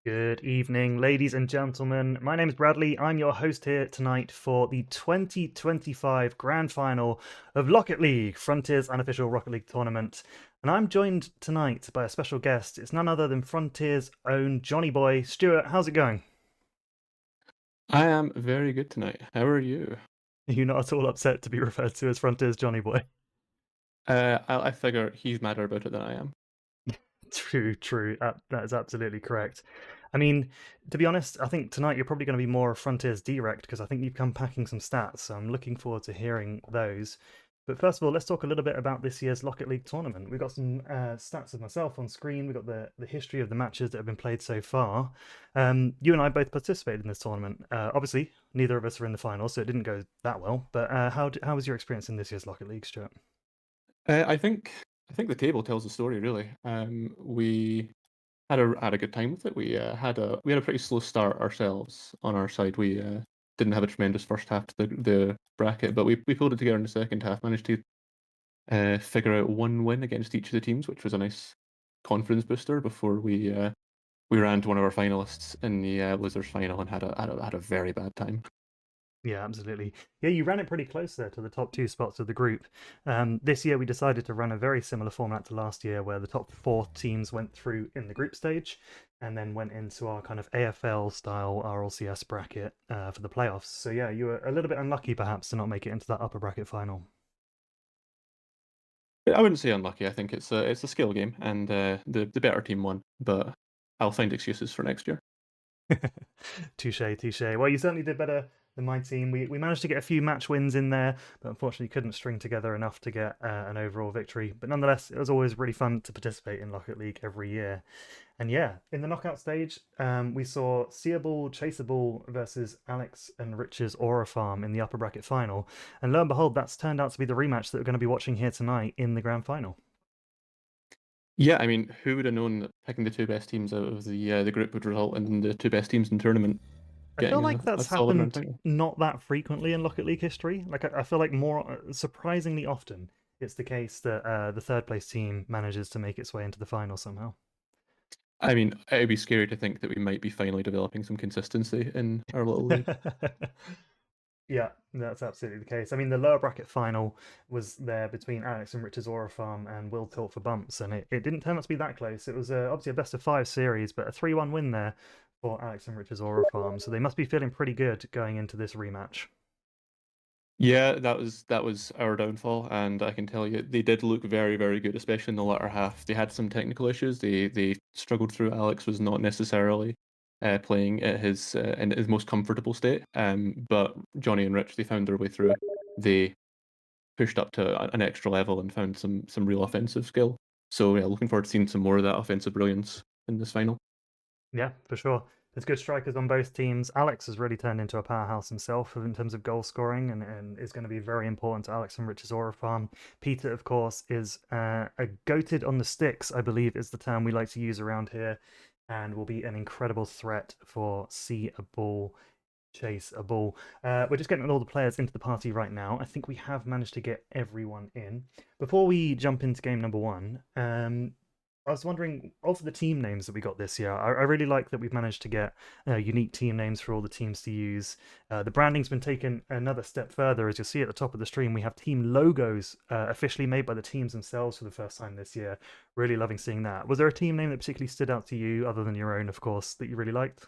Good evening, ladies and gentlemen. My name is Bradley. I'm your host here tonight for the 2025 Grand Final of Lockett League, Frontier's unofficial Rocket League tournament. And I'm joined tonight by a special guest. It's none other than Frontier's own Johnny Boy. Stuart, how's it going? I am very good tonight. How are you? Are you not at all upset to be referred to as Frontier's Johnny Boy? I figure he's madder about it than I am. True, true. That is absolutely correct. I mean, to be honest, I think tonight you're probably going to be more Frontiers direct because I think you've come packing some stats. So I'm looking forward to hearing those. But first of all, let's talk a little bit about this year's Lockett League tournament. We've got some stats of myself on screen. We've got the history of the matches that have been played so far. You and I both participated in this tournament. Obviously, neither of us are in the final, so it didn't go that well. But how was your experience in this year's Lockett League, Stuart? I think the table tells the story really. We had a good time with it. We had a pretty slow start ourselves on our side. We didn't have a tremendous first half to the bracket, but we pulled it together in the second half. Managed to figure out one win against each of the teams, which was a nice confidence booster before we ran to one of our finalists in the losers final and had a very bad time. Yeah, absolutely. Yeah, you ran it pretty close there to the top two spots of the group. This year, we decided to run a very similar format to last year, where the top four teams went through in the group stage and then went into our kind of AFL style RLCS bracket for the playoffs. So, yeah, you were a little bit unlucky perhaps to not make it into that upper bracket final. I wouldn't say unlucky. I think it's a skill game, and the better team won. But I'll find excuses for next year. Touche, touche. Well, you certainly did better than my team. We managed to get a few match wins in there, but unfortunately couldn't string together enough to get an overall victory. But nonetheless, it was always really fun to participate in Lockett League every year. And yeah, in the knockout stage, we saw Seeable Chaseable versus Alex and Rich's Aura Farm in the upper bracket final. And lo and behold, that's turned out to be the rematch that we're going to be watching here tonight in the grand final. Yeah, I mean, who would have known that picking the two best teams out of the group would result in the two best teams in tournament I feel getting like a that's solid round happened final? not that frequently in Lockett League history. Like I feel like more surprisingly often, it's the case that the third place team manages to make its way into the final somehow. I mean, it'd be scary to think that we might be finally developing some consistency in our little league. Yeah, that's absolutely the case. I mean, the lower bracket final was there between Alex and Rich's Aura Farm and Will Tilt for Bumps, and it didn't turn out to be that close. It was obviously a best of five series, but a 3-1 win there for Alex and Rich's Aura Farm. So they must be feeling pretty good going into this rematch. Yeah, that was our downfall, and I can tell you they did look very, very good, especially in the latter half. They had some technical issues. They struggled through. Alex was not necessarily playing at his in his most comfortable state. But Johnny and Rich they found their way through. They pushed up to an extra level and found some real offensive skill. So yeah, looking forward to seeing some more of that offensive brilliance in this final. Yeah, for sure. There's good strikers on both teams. Alex has really turned into a powerhouse himself in terms of goal scoring and is going to be very important to Alex and Rich's Aura Farm. Peter, of course, is a goated on the sticks, I believe is the term we like to use around here, and will be an incredible threat for See a Ball, Chase a Ball. We're just getting all the players into the party right now. I think we have managed to get everyone in. Before we jump into game number one, I was wondering, of the team names that we got this year, I really like that we've managed to get unique team names for all the teams to use. The branding's been taken another step further. As you'll see at the top of the stream, we have team logos officially made by the teams themselves for the first time this year. Really loving seeing that. Was there a team name that particularly stood out to you, other than your own, of course, that you really liked?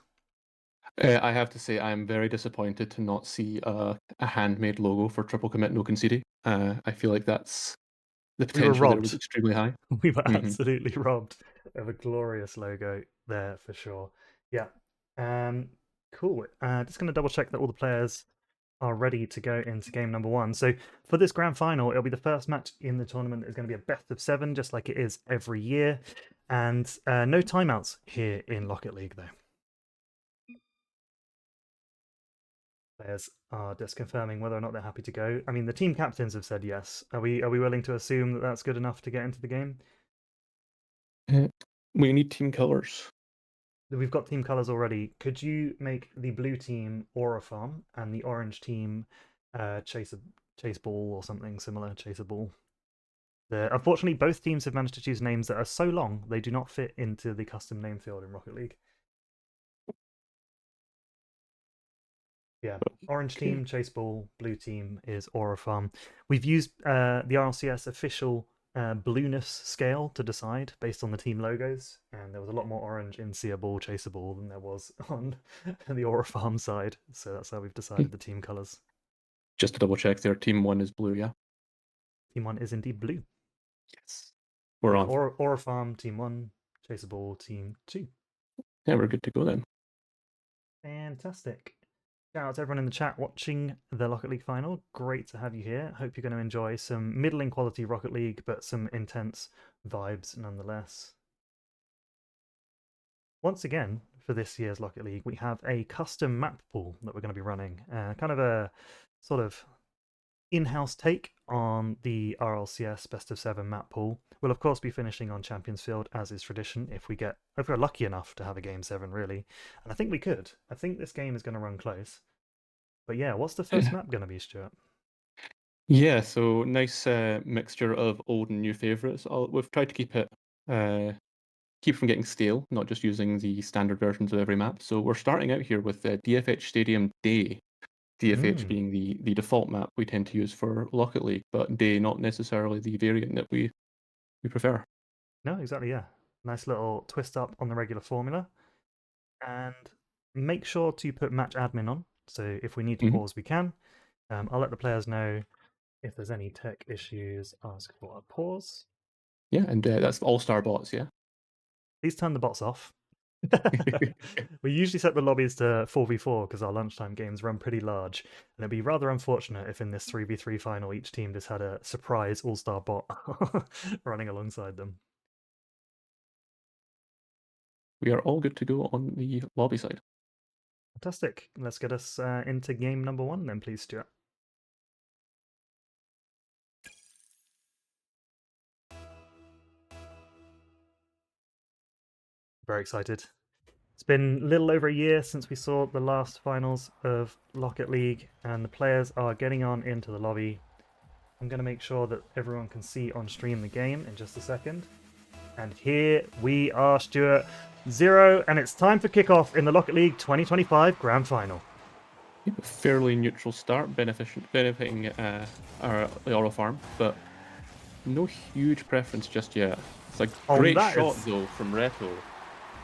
I have to say I'm very disappointed to not see a handmade logo for Triple Commit No Concede. I feel like that's the We were potential there was robbed. extremely high. We were hmm absolutely robbed of a glorious logo there for sure. Yeah. Um, cool. Just going to double check that all the players are ready to go into game number one. So for this grand final, it'll be the first match in the tournament. It's going to be a best of seven, just like it is every year, and no timeouts here in Lockett League though. Players are just confirming whether or not they're happy to go. I mean, the team captains have said yes. Are we willing to assume that that's good enough to get into the game? Uh, we need team colors. We've got team colors already. Could you make the blue team Aura Farm and the orange team Chase a Chase Ball or something similar? Chase a Ball. Unfortunately, both teams have managed to choose names that are so long they do not fit into the custom name field in Rocket League. Yeah. Orange Okay. team, Chase Ball. Blue team is Aura Farm. We've used the RLCS official blueness scale to decide based on the team logos, and there was a lot more orange in Seer Ball, Chaser Ball than there was on the Aura Farm side. So that's how we've decided the team colors. Just to double check there, team 1 is blue, yeah? Team 1 is indeed blue. Yes. We're Yeah, on. Aura Farm, team 1, Chaser Ball, team 2. Yeah, we're good to go then. Fantastic. Shout out to everyone in the chat watching the Rocket League final. Great to have you here. Hope you're going to enjoy some middling quality Rocket League, but some intense vibes nonetheless. Once again, for this year's Rocket League, we have a custom map pool that we're going to be running. Kind of a sort of in-house take on the RLCS Best of 7 map pool. We'll of course be finishing on Champions Field as is tradition if we're lucky enough to have a game 7 really. And I think we could. I think this game is going to run close. But yeah, what's the first Yeah. map going to be, Stuart? Yeah, so nice mixture of old and new favorites. We've tried to keep from getting stale, not just using the standard versions of every map. So we're starting out here with DFH Stadium Day. DFH Mm. being the default map we tend to use for Rocket League, but Day not necessarily the variant that we prefer. No, exactly, yeah. Nice little twist up on the regular formula. And make sure to put match admin on. So if we need to Mhm. pause, we can. I'll let the players know if there's any tech issues, ask for a pause. Yeah, and that's all-star bots, yeah. Please turn the bots off. We usually set the lobbies to 4v4 because our lunchtime games run pretty large, and it'd be rather unfortunate if in this 3v3 final each team just had a surprise all-star bot running alongside them. We are all good to go on the lobby side. Fantastic. Let's get us into game number 1 then, please, Stuart. Very excited. It's been a little over a year since we saw the last finals of Lockett League, and the players are getting on into the lobby. I'm going to make sure that everyone can see on stream the game in just a second. And here we are, Stuart. 0, and it's time for kickoff in the Lockett League 2025 Grand Final. A fairly neutral start, benefiting the Aura Farm, but no huge preference just yet. It's a great shot, though, from Reto.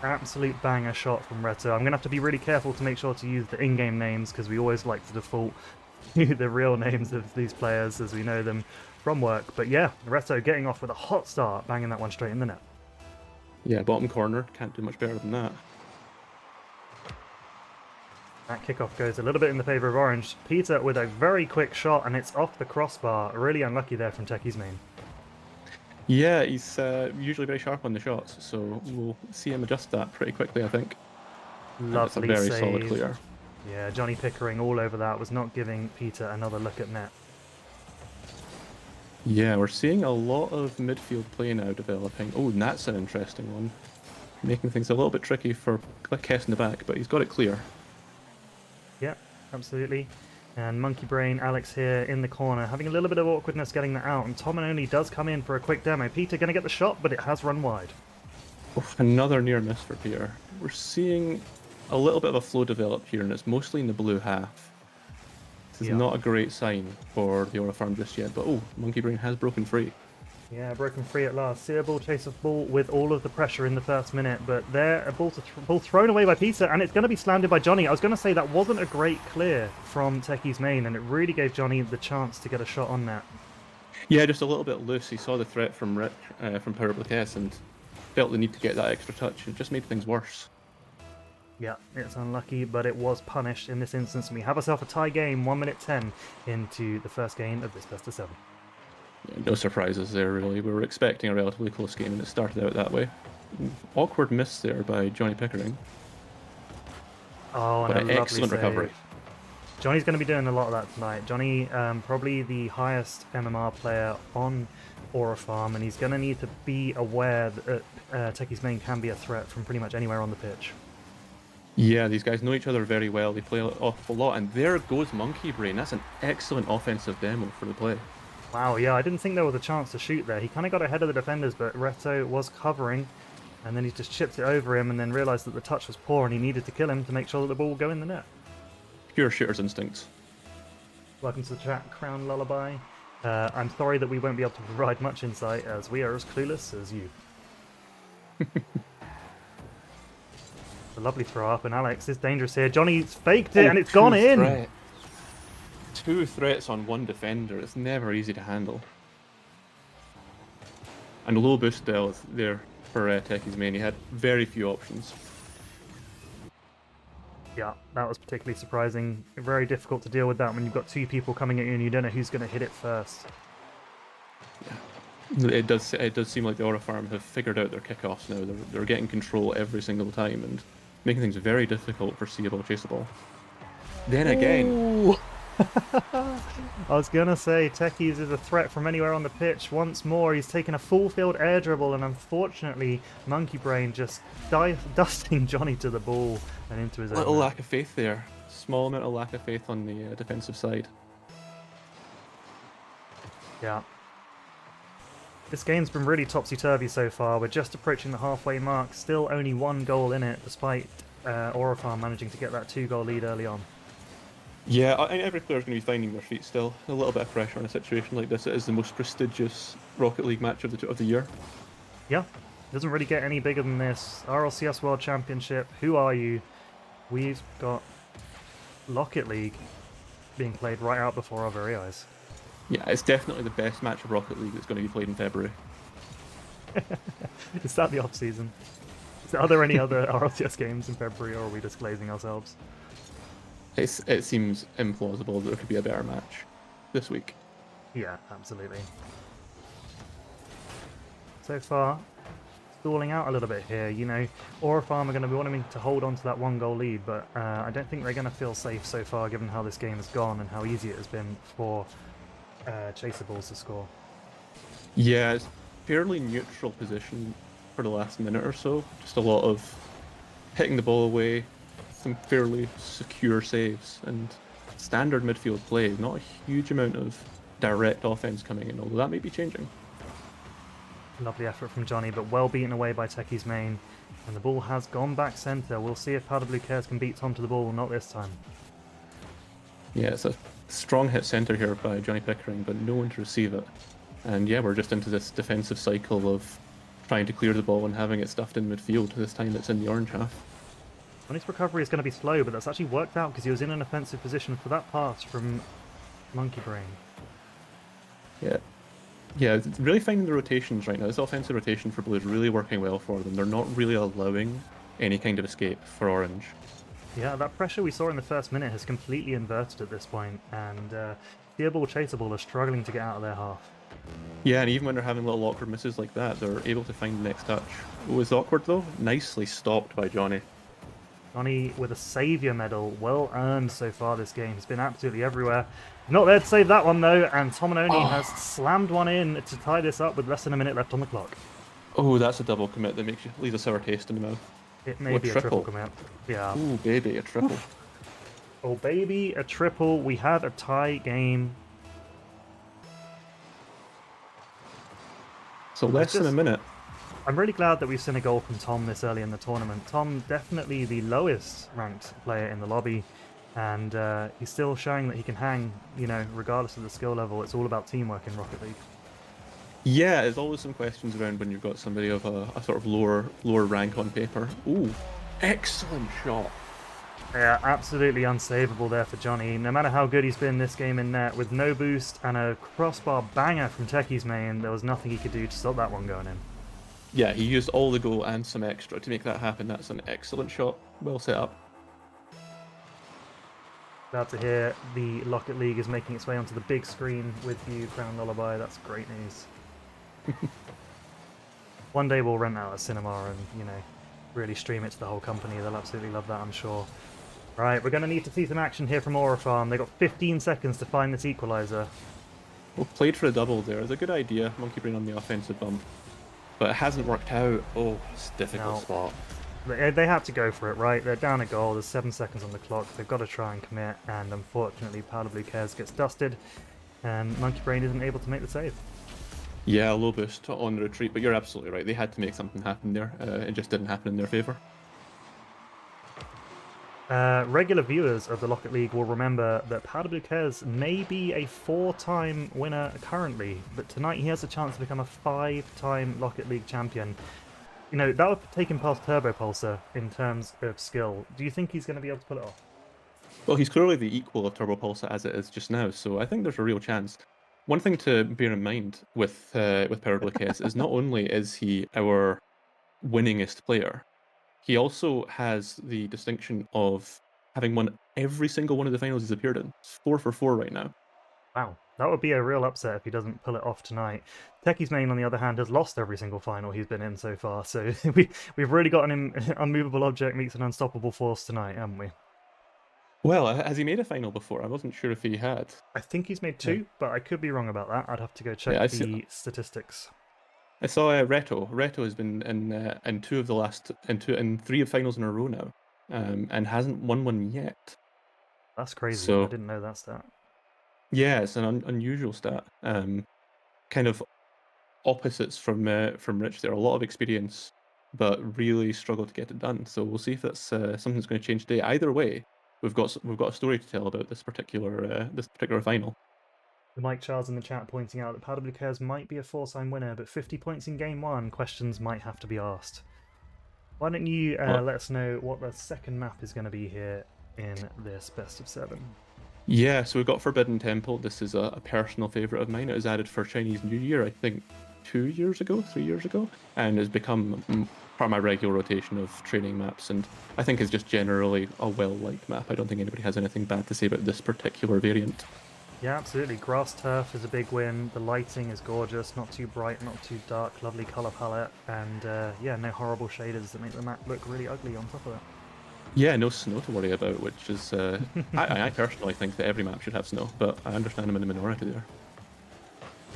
Absolute banger shot from Reto. I'm going to have to be really careful to make sure to use the in-game names because we always like to default to the real names of these players as we know them from work. But yeah, Reto getting off with a hot start, banging that one straight in the net. Yeah, bottom corner. Can't do much better than that. That kickoff goes a little bit in the favour of Orange. Peter with a very quick shot, and it's off the crossbar. Really unlucky there from Techie's main. Yeah, he's usually very sharp on the shots, so we'll see him adjust that pretty quickly, I think. That's a Lovely very save. solid clear. Yeah, Johnny Pickering all over that, was not giving Peter another look at net. Yeah, we're seeing a lot of midfield play now developing. Oh, and that's an interesting one. Making things a little bit tricky for Kess in the back, but he's got it clear. Yeah, absolutely. And Monkey Brain, Alex here in the corner, having a little bit of awkwardness getting that out. And Tom and Only does come in for a quick demo. Peter going to get the shot, but it has run wide. Oof, another near miss for Peter. We're seeing a little bit of a flow develop here, and it's mostly in the blue half. This is not a great sign for the Aura Farm just yet, but oh, Monkey Brain has broken free. Yeah, broken free at last. Seer Ball, chase of ball with all of the pressure in the first minute, but there, a ball thrown away by Peter, and it's going to be slammed in by Johnny. I was going to say that wasn't a great clear from Techie's main, and it really gave Johnny the chance to get a shot on that. Yeah, just a little bit loose. He saw the threat from Rick, from Powerblick S, and felt the need to get that extra touch. It just made things worse. Yeah, it's unlucky, but it was punished in this instance, and we have ourselves a tie game, 1 minute 10 into the first game of this best of 7. Yeah, no surprises there, really. We were expecting a relatively close game, and it started out that way. Awkward miss there by Johnny Pickering. Oh, and But a an lovely excellent save. recovery. Johnny's going to be doing a lot of that tonight. Johnny, probably the highest MMR player on Aura Farm, and he's going to need to be aware that Techie's main can be a threat from pretty much anywhere on the pitch. Yeah, these guys know each other very well. They play an awful lot, and there goes Monkey Brain. That's an excellent offensive demo for the play. Wow, yeah, I didn't think there was a chance to shoot there. He kind of got ahead of the defenders, but Reto was covering, and then he just chipped it over him and then realised that the touch was poor and he needed to kill him to make sure that the ball would go in the net. Pure shooter's instincts. Welcome to the chat, Crown Lullaby. I'm sorry that we won't be able to provide much insight, as we are as clueless as you. A lovely throw up, and Alex is dangerous here. Johnny's faked it, and it's gone in! Two threats on one defender. It's never easy to handle. And low boost there for Techie's main. He had very few options. Yeah, that was particularly surprising. Very difficult to deal with that when you've got two people coming at you and you don't know who's going to hit it first. Yeah. It does seem like the Aura Farm have figured out their kickoffs now. They're getting control every single time and making things very difficult for seeable, chaseable. Then again... I was gonna say, Techies is a threat from anywhere on the pitch. Once more, he's taken a full field air dribble, and unfortunately, Monkey Brain just dusting Johnny to the ball and into his own. Little lack of faith there. Small amount of lack of faith on the defensive side. Yeah. This game's been really topsy-turvy so far. We're just approaching the halfway mark. Still only one goal in it, despite Aura Farm managing to get that 2-goal lead early on. Yeah, I think every player's going to be finding their feet still. A little bit of pressure in a situation like this. It is the most prestigious Rocket League match of the year. Yeah, doesn't really get any bigger than this. RLCS World Championship, who are you? We've got Lockett League being played right out before our very eyes. Yeah, it's definitely the best match of Rocket League that's going to be played in February. Is that the off-season? Are there any other RLCS games in February, or are we just glazing ourselves? It seems implausible that there could be a better match this week. Yeah, absolutely. So far, stalling out a little bit here. You know, Aura Farm are going to be wanting to hold on to that 1-goal lead, but I don't think they're going to feel safe so far, given how this game has gone and how easy it has been for Chaseables to score. Yeah, it's fairly neutral position for the last minute or so. Just a lot of hitting the ball away, some fairly secure saves, and standard midfield play. Not a huge amount of direct offense coming in, although that may be changing. Lovely effort from Johnny, but well beaten away by Techie's main. And the ball has gone back centre. We'll see if Powder Blue Cares can beat Tom to the ball, not this time. Yeah, it's a strong hit centre here by Johnny Pickering, but no one to receive it. And yeah, we're just into this defensive cycle of trying to clear the ball and having it stuffed in midfield. This time it's in the orange half. Johnny's recovery is going to be slow, but that's actually worked out because he was in an offensive position for that pass from Monkey Brain. Yeah, really finding the rotations right now. This offensive rotation for Blue is really working well for them. They're not really allowing any kind of escape for Orange. Yeah, that pressure we saw in the first minute has completely inverted at this point, and Seeable, Chaseable are struggling to get out of their half. Yeah, and even when they're having little awkward misses like that, they're able to find the next touch. It was awkward though, nicely stopped by Johnny. Johnny with a saviour medal, well earned so far this game. He's been absolutely everywhere. Not there to save that one though, and Tomanoni has slammed one in to tie this up with less than a minute left on the clock. Oh, that's a double commit that leaves a sour taste in the mouth. It may be a triple commit. Yeah. Ooh, baby, a triple. Oh, baby, a triple. We have a tie game. So less than a minute. I'm really glad that we've seen a goal from Tom this early in the tournament. Tom, definitely the lowest ranked player in the lobby, and he's still showing that he can hang, you know, regardless of the skill level. It's all about teamwork in Rocket League. Yeah, there's always some questions around when you've got somebody of a sort of lower rank on paper. Ooh, excellent shot. Yeah, absolutely unsavable there for Johnny. No matter how good he's been this game in net, with no boost and a crossbar banger from Techie's main, there was nothing he could do to stop that one going in. Yeah, he used all the goal and some extra to make that happen. That's an excellent shot. Well set up. Glad to hear the Lockett League is making its way onto the big screen with you, Crown Lullaby. That's great news. One day we'll rent out a cinema and, you know, really stream it to the whole company. They'll absolutely love that, I'm sure. Right, we're going to need to see some action here from Aura Farm. They've got 15 seconds to find this equaliser. Well, played for a double there. It's a good idea. Monkey Brain on the offensive bump. But it hasn't worked out. Oh, it's a difficult spot. They have to go for it, right? They're down a goal. There's 7 seconds on the clock. They've got to try and commit. And unfortunately, Powder Blue Cares gets dusted. And Monkey Brain isn't able to make the save. Yeah, a low boost on the retreat. But you're absolutely right. They had to make something happen there. It just didn't happen in their favour. Regular viewers of the Lockett League will remember that Powder Blue Cares may be a 4-time winner currently, but tonight he has a chance to become a 5-time Lockett League champion. You know, that would take him past Turbo Pulsar in terms of skill. Do you think he's going to be able to pull it off? Well, he's clearly the equal of Turbo Pulsar as it is just now, so I think there's a real chance. One thing to bear in mind with Power Blue Case is not only is he our winningest player, he also has the distinction of having won every single one of the finals he's appeared in. It's 4 for 4 right now. Wow, that would be a real upset if he doesn't pull it off tonight. Techie's Main, on the other hand, has lost every single final he's been in so far, so we've really got an unmovable object meets an unstoppable force tonight, haven't we? Well, has he made a final before? I wasn't sure if he had. I think he's made Yeah, 2, but I could be wrong about that. I'd have to go yeah. check the statistics. I saw Reto. Reto has been in two of the last in 3 of finals in a row now, and hasn't won one yet. That's crazy. I So didn't know that stat. yeah, it's an unusual stat. Kind of opposites from Rich there. A lot of experience, but really struggled to get it done. So we'll see if that's something that's going to change today. Either way, we've got a story to tell about this particular final. Mike Charles in the chat pointing out that Powder Blue Cares might be a 4-time winner, but 50 points in game 1, questions might have to be asked. Why don't you Well, let us know what the second map is going to be here in this best of 7? yeah, so we've got Forbidden Temple. This is a personal favorite of mine. It was added for Chinese New Year, I think, 2 years ago, 3 years ago, and has become part of my regular rotation of training maps. And I think it's just generally a well-liked map. I don't think anybody has anything bad to say about this particular variant. Yeah, absolutely. Grass turf is a big win. The lighting is gorgeous, not too bright, not too dark, lovely colour palette, and yeah, no horrible shaders that make the map look really ugly on top of Yeah, no snow to worry about, which is I personally think that every map should have snow, but I understand I'm in the minority there.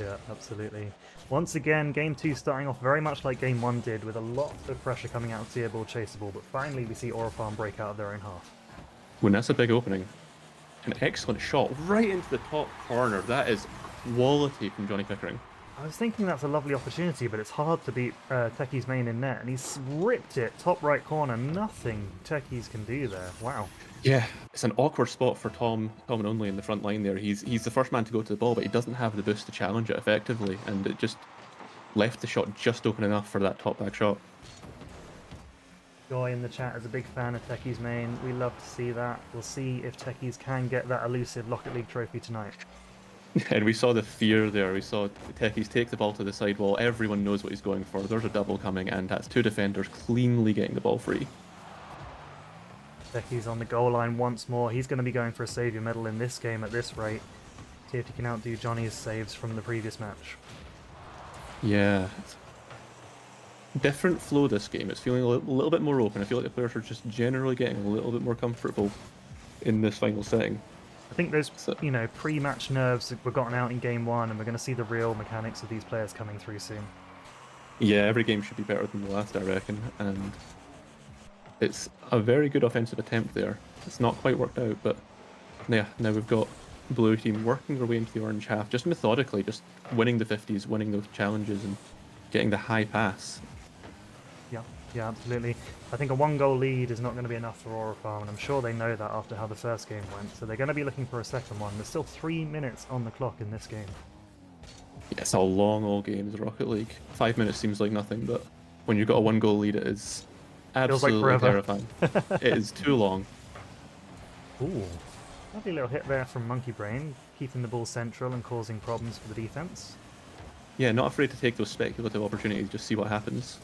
Yeah, absolutely. Once again, Game 2 starting off very much like Game 1 did, with a lot of pressure coming out of Seeable, Chaseable, but finally we see Aura break out of their own half. When that's a big opening. An excellent shot right into the top corner. That is quality from Johnny Pickering. I was thinking that's a lovely opportunity, but it's hard to beat Techie's Main in net, and he's ripped it top right corner. Nothing Techie's can do there. Wow. Yeah, it's an awkward spot for Tom and Only in the front line there. He's the first man to go to the ball, but he doesn't have the boost to challenge it effectively, and it just left the shot just open enough for that top back shot. Joy in the chat is a big fan of Techie's Main. We love to see that. We'll see if Techies can get that elusive Lockett League trophy tonight. And we saw the fear there. We saw Techies take the ball to the sidewall. Everyone knows what he's going for. There's a double coming, and that's 2 defenders cleanly getting the ball free. Techies on the goal line once more. He's going to be going for a Saviour medal in this game at this rate. See if he can outdo Johnny's saves from the previous match. Yeah. Different flow this game. It's feeling a little bit more open. I feel like the players are just generally getting a little bit more comfortable in this final setting. I think those, you know, pre-match nerves were gotten out in Game 1, and we're going to see the real mechanics of these players coming through soon. Yeah, every game should be better than the last, I reckon. And it's a very good offensive attempt there. It's not quite worked out, but yeah, now we've got Blue Team working their way into the orange half, just methodically, just winning the 50s, winning those challenges, and getting the high pass. Yeah, absolutely. I think a 1-goal lead is not going to be enough for Aura Farm, and I'm sure they know that after how the first game went, so they're going to be looking for a second one. There's still 3 minutes on the clock in this game. Yeah, it's a long old game, the Rocket League. 5 minutes seems like nothing, but when you've got a 1-goal lead, it is absolutely like terrifying. It is too long. Ooh, lovely little hit there from Monkey Brain, keeping the ball central and causing problems for the defense. Yeah, not afraid to take those speculative opportunities, just see what happens.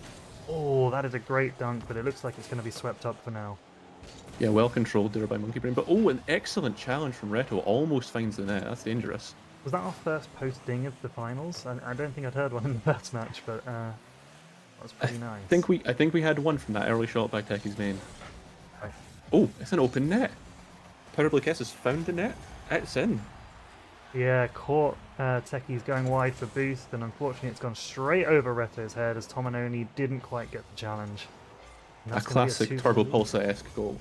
Oh, that is a great dunk, but it looks like it's going to be swept up for now. Yeah, well controlled there by Monkey Brain. But oh, an excellent challenge from Reto. Almost finds the net. That's dangerous. Was that our first post-ding of the finals? I don't think I'd heard one in the first match, but that was pretty nice. I think we had one from that early shot by Techie's Main. Okay. Oh, it's an open net. Power Blue Kiss has found the net. It's in. Yeah, caught Techie's going wide for boost, and unfortunately it's gone straight over Reto's head as Tomanoni didn't quite get the challenge. A classic Turbo Pulsar-esque goal.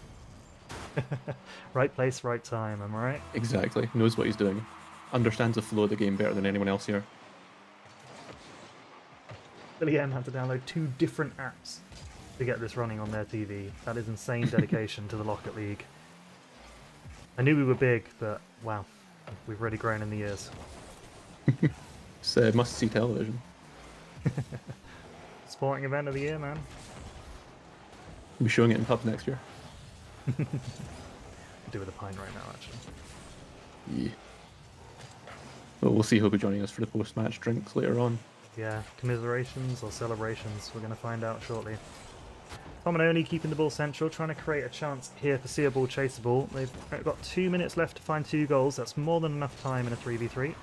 Right place, right time, am I right? Exactly. Knows what he's doing. Understands the flow of the game better than anyone else here. Billy M had to download 2 different apps to get this running on their TV. That is insane dedication to the Lockett League. I knew we were big, but wow, we've really grown in the years. It's must-see television. Sporting event of the year, man. We'll be showing it in pubs next year. Could do with a pint right now, actually. Yeah. Well, we'll see who'll be joining us for the post-match drinks later on. Yeah, commiserations or celebrations, we're going to find out shortly. Tom and Oni keeping the ball central, trying to create a chance here for seeable, chaseable. They've got 2 minutes left to find 2 goals. That's more than enough time in a 3v3.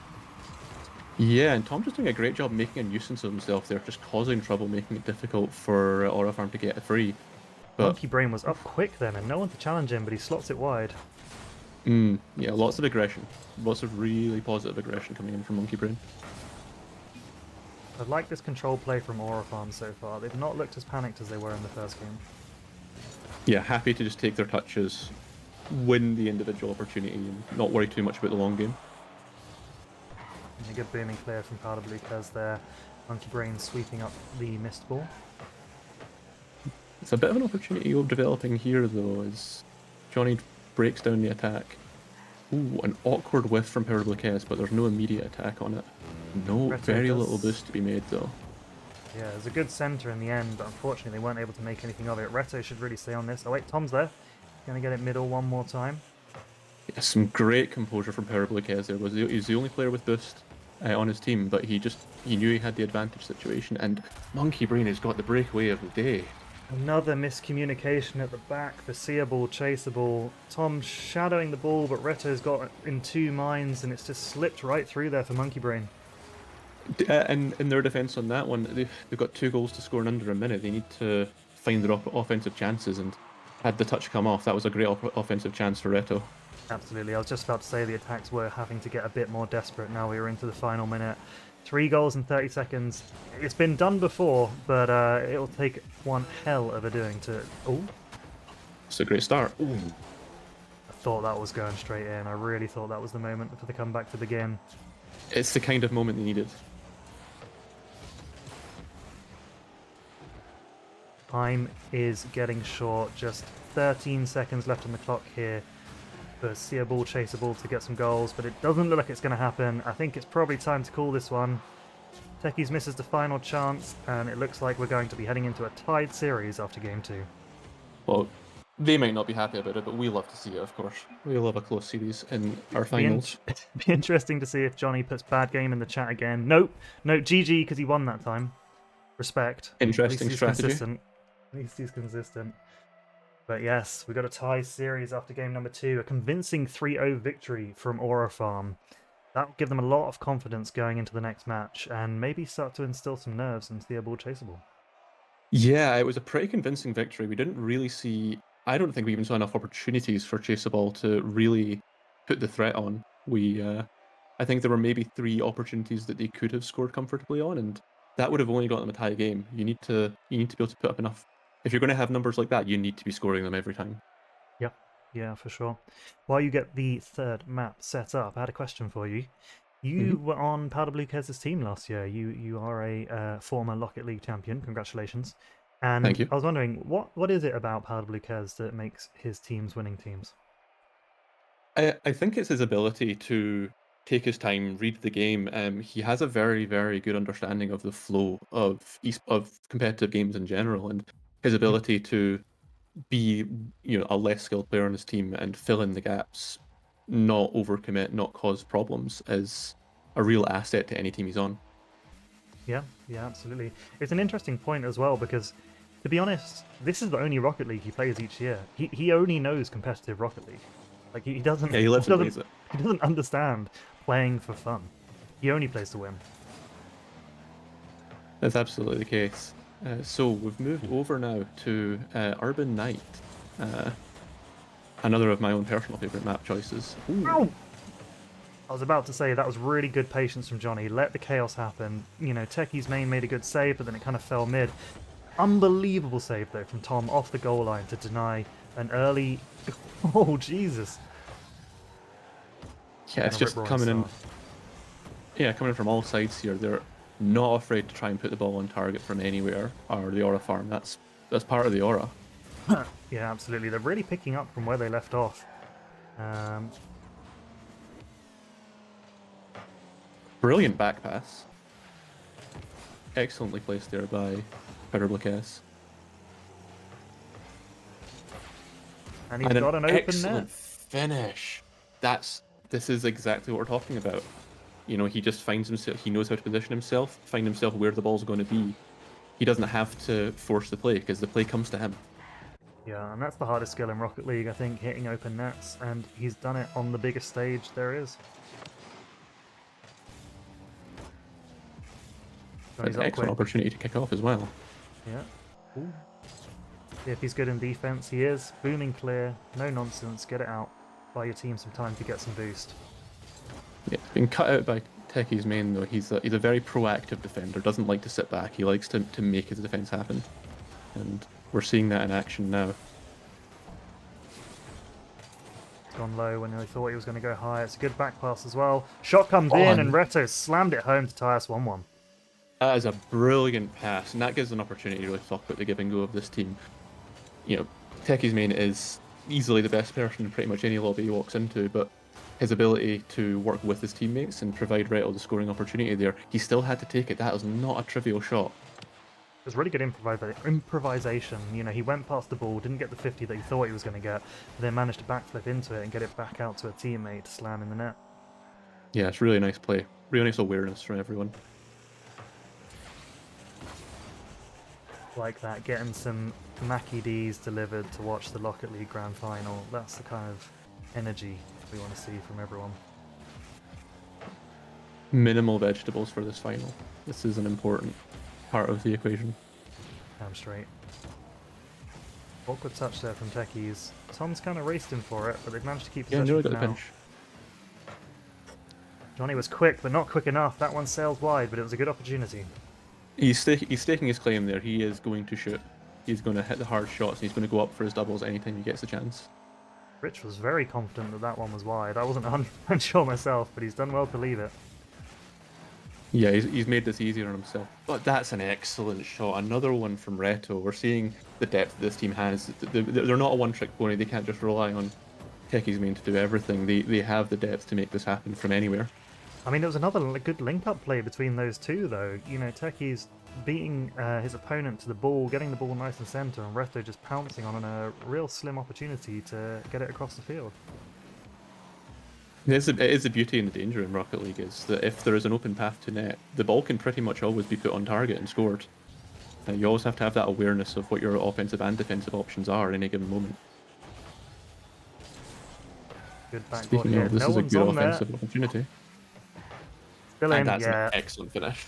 Yeah, and Tom's just doing a great job making a nuisance of himself there, just causing trouble, making it difficult for Aura Farm to get a free. But Monkey Brain was up quick then, and no one to challenge him, but he slots it wide. yeah, lots of aggression. Lots of really positive aggression coming in from Monkey Brain. I like this control play from Aura Farm so far. They've not looked as panicked as they were in the first game. Yeah, happy to just take their touches, win the individual opportunity, and not worry too much about the long game. And a good booming clear from Powder Blue Kez there. Monkey Brain sweeping up the missed ball. It's a bit of an opportunity of developing here, though, as Johnny breaks down the attack. Ooh, an awkward whiff from Power Blue, but there's no immediate attack on it. No, Reto very does- little boost to be made, though. Yeah, there's a good centre in the end, but unfortunately they weren't able to make anything of it. Reto should really stay on this. Oh wait, Tom's there. Gonna get it middle one more time. Yeah, some great composure from Power Blue there. He's the only player with boost on his team, but he knew he had the advantage situation, and Monkey Brain has got the breakaway of the day. Another miscommunication at the back, foreseeable, chaseable. Tom shadowing the ball, but Reto's got in 2 minds, and it's just slipped right through there for Monkey Brain. And in their defence on that one, they've got 2 goals to score in under a minute. They need to find their offensive chances, and had the touch come off, that was a great offensive chance for Reto. Absolutely, I was just about to say the attacks were having to get a bit more desperate now we were into the final minute. 3 goals in 30 seconds. It's been done before, but it'll take one hell of a doing to... Oh, It's a great start. I thought that was going straight in. I really thought that was the moment for the comeback to begin. It's the kind of moment they needed. Time is getting short. Just 13 seconds left on the clock here for seeable, chaseable to get some goals, but it doesn't look like it's going to happen. I think it's probably time to call this one. Techies misses the final chance, and it looks like we're going to be heading into a tied series after game 2. Well, they might not be happy about it, but we love to see it, of course. We love a close series in our finals. Be interesting to see if Johnny puts bad game in the chat again. Nope, GG because he won that time. Respect. Interesting strategy. Consistent. At least he's consistent. But yes, we got a tie series after game number 2. A convincing 3-0 victory from Aura Farm. That'll give them a lot of confidence going into the next match and maybe start to instill some nerves into the ball chaseable. Yeah, it was a pretty convincing victory. We didn't really see... I don't think we even saw enough opportunities for Chaseable to really put the threat on. I think there were maybe 3 opportunities that they could have scored comfortably on, and that would have only got them a tie game. You need to be able to put up enough. If you're going to have numbers like that, you need to be scoring them every time. Yep, yeah, for sure. While you get the third map set up, I had a question for you. You were on Powder Blue Kez's team last year. You are a former Lockett League champion. Congratulations. And Thank you. I was wondering, what is it about Powder Blue Kez that makes his teams winning teams? I think it's his ability to take his time, read the game. He has a very, very good understanding of the flow of competitive games in general, and his ability to be, a less skilled player on his team and fill in the gaps, not overcommit, not cause problems, is a real asset to any team he's on. Yeah, absolutely. It's an interesting point as well because, to be honest, this is the only Rocket League he plays each year. He only knows competitive Rocket League. Like he doesn't. Yeah, he lives and breathes it. He doesn't understand playing for fun. He only plays to win. That's absolutely the case. So we've moved over now to Urban Knight, another of my own personal favourite map choices. Ow! I was about to say that was really good patience from Johnny. Let the chaos happen. Techie's main made a good save, but then it kind of fell mid. Unbelievable save though from Tom off the goal line to deny an early. Oh Jesus! Yeah, it's just coming in. Yeah, coming in from all sides here. They're not afraid to try and put the ball on target from anywhere, or the Aura farm. That's part of the Aura. Yeah, absolutely. They're really picking up from where they left off. Um, Brilliant back pass. Excellently placed there by Perbliques. and he's And an got an open net. excellent finish. This is exactly what we're talking about. You know, he just finds himself, he knows how to position himself, find himself where the ball's going to be. He doesn't have to force the play because the play comes to him. Yeah, and that's the hardest skill in Rocket League, I think, hitting open nets, and he's done it on the biggest stage there is. An excellent opportunity to kick off as well. Yeah. Ooh. If he's good in defense, he is. Booming clear, no nonsense, get it out. Buy your team some time to get some boost. Yeah, it's been cut out by Techie's main though. He's a very proactive defender, doesn't like to sit back. He likes to make his defense happen. And we're seeing that in action now. It's gone low when they thought he was going to go high. It's a good back pass as well. Shot comes in and Reto slammed it home to tie us 1-1. That is a brilliant pass, and that gives an opportunity to really talk about the give and go of this team. You know, Techie's main is easily the best person in pretty much any lobby he walks into, but his ability to work with his teammates and provide Reto the scoring opportunity there, he still had to take it. That was not a trivial shot. It was really good improvisation. You know, he went past the ball, didn't get the 50 that he thought he was going to get, but then managed to backflip into it and get it back out to a teammate to slam in the net. Yeah, it's really nice play. Really nice awareness from everyone. Like that, getting some Mackie D's delivered to watch the Lockett League Grand Final. That's the kind of energy we want to see from everyone. Minimal vegetables for this final. This is an important part of the equation. Damn straight. Awkward touch there from Techies. Tom's kind of raced him for it, but they've managed to keep possession nearly for got the now. pinch. Johnny was quick, but not quick enough. That one sailed wide, but it was a good opportunity. He's staking his claim there. He is going to shoot. He's going to hit the hard shots, and he's going to go up for his doubles anytime he gets the chance. Rich was very confident that that one was wide. I wasn't 100% sure myself, but he's done well to leave it. Yeah, he's made this easier on himself. But that's an excellent shot. Another one from Reto. We're seeing the depth this team has. They're not a one-trick pony. They can't just rely on Techie's main to do everything. They have the depth to make this happen from anywhere. I mean, there was another good link-up play between those two, though. You know, Techie's beating his opponent to the ball, getting the ball nice and centre, and Reto just pouncing on a real slim opportunity to get it across the field. It is the beauty and the danger in Rocket League is that if there is an open path to net, the ball can pretty much always be put on target and scored. You always have to have that awareness of what your offensive and defensive options are at any given moment. Good backboard Speaking hit. of, this No is a one's good on offensive there. opportunity. Still in, And that's yeah. an excellent finish.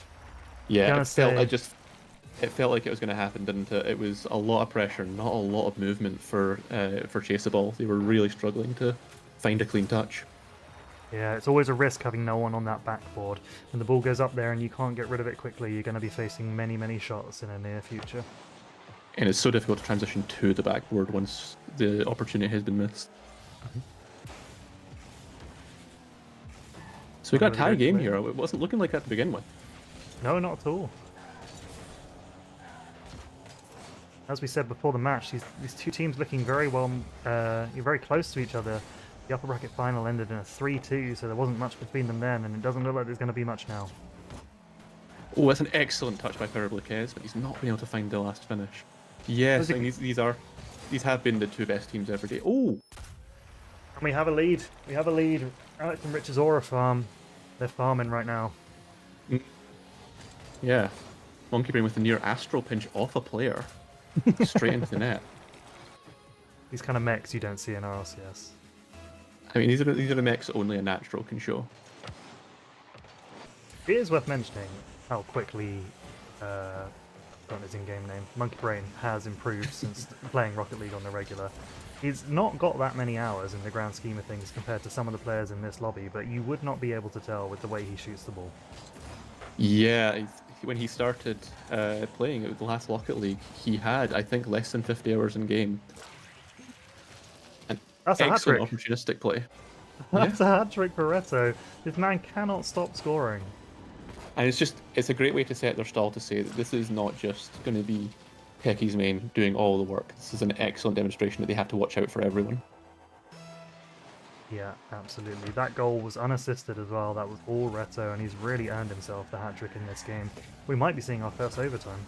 Yeah, it felt like it was going to happen, didn't it? It was a lot of pressure, not a lot of movement for Chaseable. They were really struggling to find a clean touch. Yeah, it's always a risk having no one on that backboard. When the ball goes up there and you can't get rid of it quickly, you're going to be facing many, many shots in the near future. And it's so difficult to transition to the backboard once the opportunity has been missed. So we got a tie game here. It wasn't looking like that to begin with. No, not at all. As we said before the match, these two teams looking very well, you're very close to each other. The upper bracket final ended in a 3-2, so there wasn't much between them then, and it doesn't look like there's going to be much now. Oh, that's an excellent touch by Perbliques, but he's not been able to find the last finish. Yes, and these have been the two best teams every day. Oh! And we have a lead. We have a lead. Alex and Rich's Aura farm. They're farming right now. Yeah. Monkey Brain with the near astral pinch off a player. Straight into the net. These kind of mechs you don't see in RLCS. I mean, these are the mechs only a natural can show. It is worth mentioning how quickly, forgotten his in-game name, Monkey Brain has improved since playing Rocket League on the regular. He's not got that many hours in the grand scheme of things compared to some of the players in this lobby, but you would not be able to tell with the way he shoots the ball. Yeah, when he started playing at the last Lockett League, he had, I think, less than 50 hours in game. That's a excellent hat-trick. opportunistic play. That's a hat-trick for Reto. This man cannot stop scoring. And it's a great way to set their stall to say that this is not just going to be Techie's main doing all the work. This is an excellent demonstration that they have to watch out for everyone. Yeah, absolutely. That goal was unassisted as well. That was all Reto, and he's really earned himself the hat-trick in this game. We might be seeing our first overtime.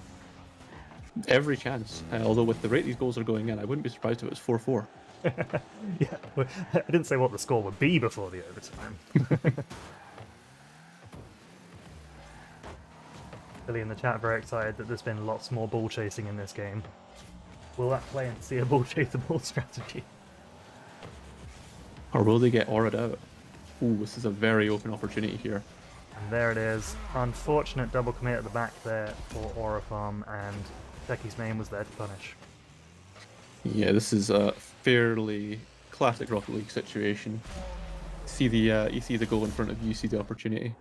Every chance. Although with the rate these goals are going in, I wouldn't be surprised if it was 4-4. Yeah, I didn't say what the score would be before the overtime. Billy in the chat very excited that there's been lots more ball chasing in this game. Will that play into a ball chaseable strategy? Or will they get aura'd out? Ooh, this is a very open opportunity here. And there it is. Unfortunate double commit at the back there for Aura Farm, and Techi's main was there to punish. Yeah, this is a fairly classic Rocket League situation. You see the goal in front of you, you see the opportunity.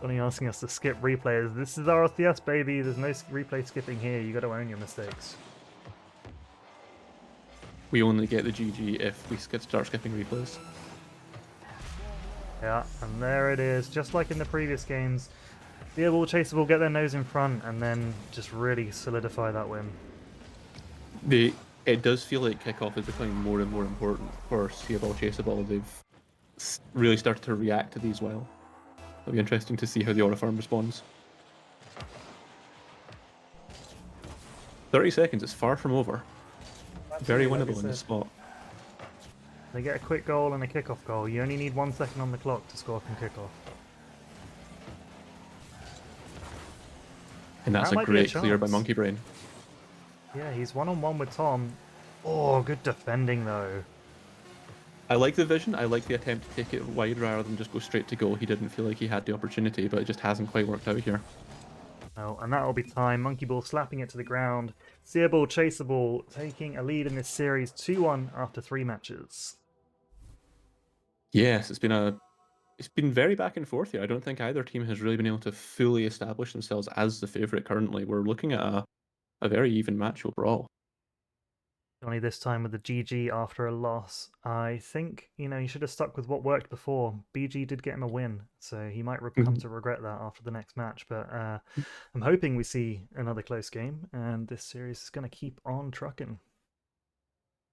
Only asking us to skip replays. This is RLCS, baby. There's no replay skipping here. You got to own your mistakes. We only get the GG if we start skipping replays. Yeah, and there it is. Just like in the previous games, the ball chaser will get their nose in front and then just really solidify that win. It does feel like kickoff is becoming more and more important for see a ball, chase a ball. They've really started to react to these well. It'll be interesting to see how the Aura Farm responds. 30 seconds, it's far from over. Very winnable in this spot. They get a quick goal and a kickoff goal. You only need 1 second on the clock to score from kickoff. And that's a great clear by Monkey Brain. Yeah, he's one-on-one with Tom. Oh, good defending though. I like the vision. I like the attempt to take it wide rather than just go straight to goal. He didn't feel like he had the opportunity, but it just hasn't quite worked out here. Oh, and that'll be time. Monkey Ball slapping it to the ground. Seeable, Chaseable taking a lead in this series 2-1 after 3 matches. Yes, it's been very back and forth here. I don't think either team has really been able to fully establish themselves as the favourite currently. We're looking at a very even match overall. Only this time with the GG after a loss. I think, he should have stuck with what worked before. BG did get him a win, so he might come to regret that after the next match. But I'm hoping we see another close game, and this series is going to keep on trucking.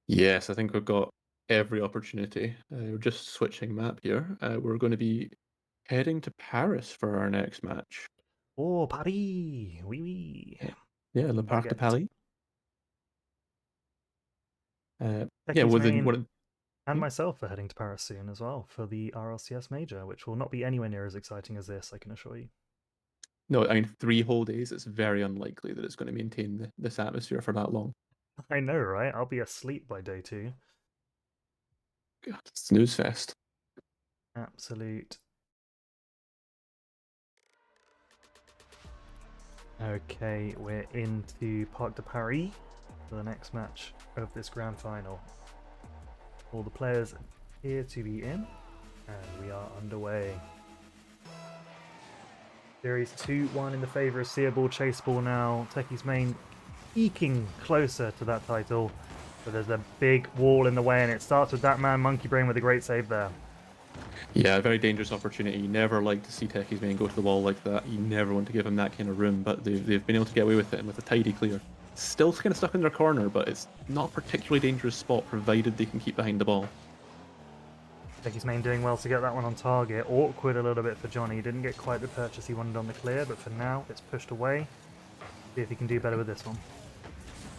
Yes, I think we've got every opportunity. We're just switching map here. We're going to be heading to Paris for our next match. Oh, Paris! Oui, oui. Yeah, Le Parc de Paris. And myself are heading to Paris soon as well for the RLCS Major, which will not be anywhere near as exciting as this, I can assure you. No, I mean 3 whole days. It's very unlikely that it's going to maintain this atmosphere for that long. I know, right? I'll be asleep by day 2. God, snooze fest. Absolute. Okay, we're into Parc de Paris for the next match of this grand final. All the players appear to be in, and we are underway. Series 2-1 in the favour of Seeable, Chaseable now. Techi's main eking closer to that title, but there's a big wall in the way, and it starts with that man, Monkey Brain, with a great save there. Yeah, a very dangerous opportunity. You never like to see Techi's main go to the wall like that. You never want to give him that kind of room, but they've been able to get away with it, and with a tidy clear. Still kind of stuck in their corner, but it's not a particularly dangerous spot, provided they can keep behind the ball. Techi's main doing well to get that one on target. Awkward a little bit for Johnny. Didn't get quite the purchase he wanted on the clear, but for now, it's pushed away. See if he can do better with this one.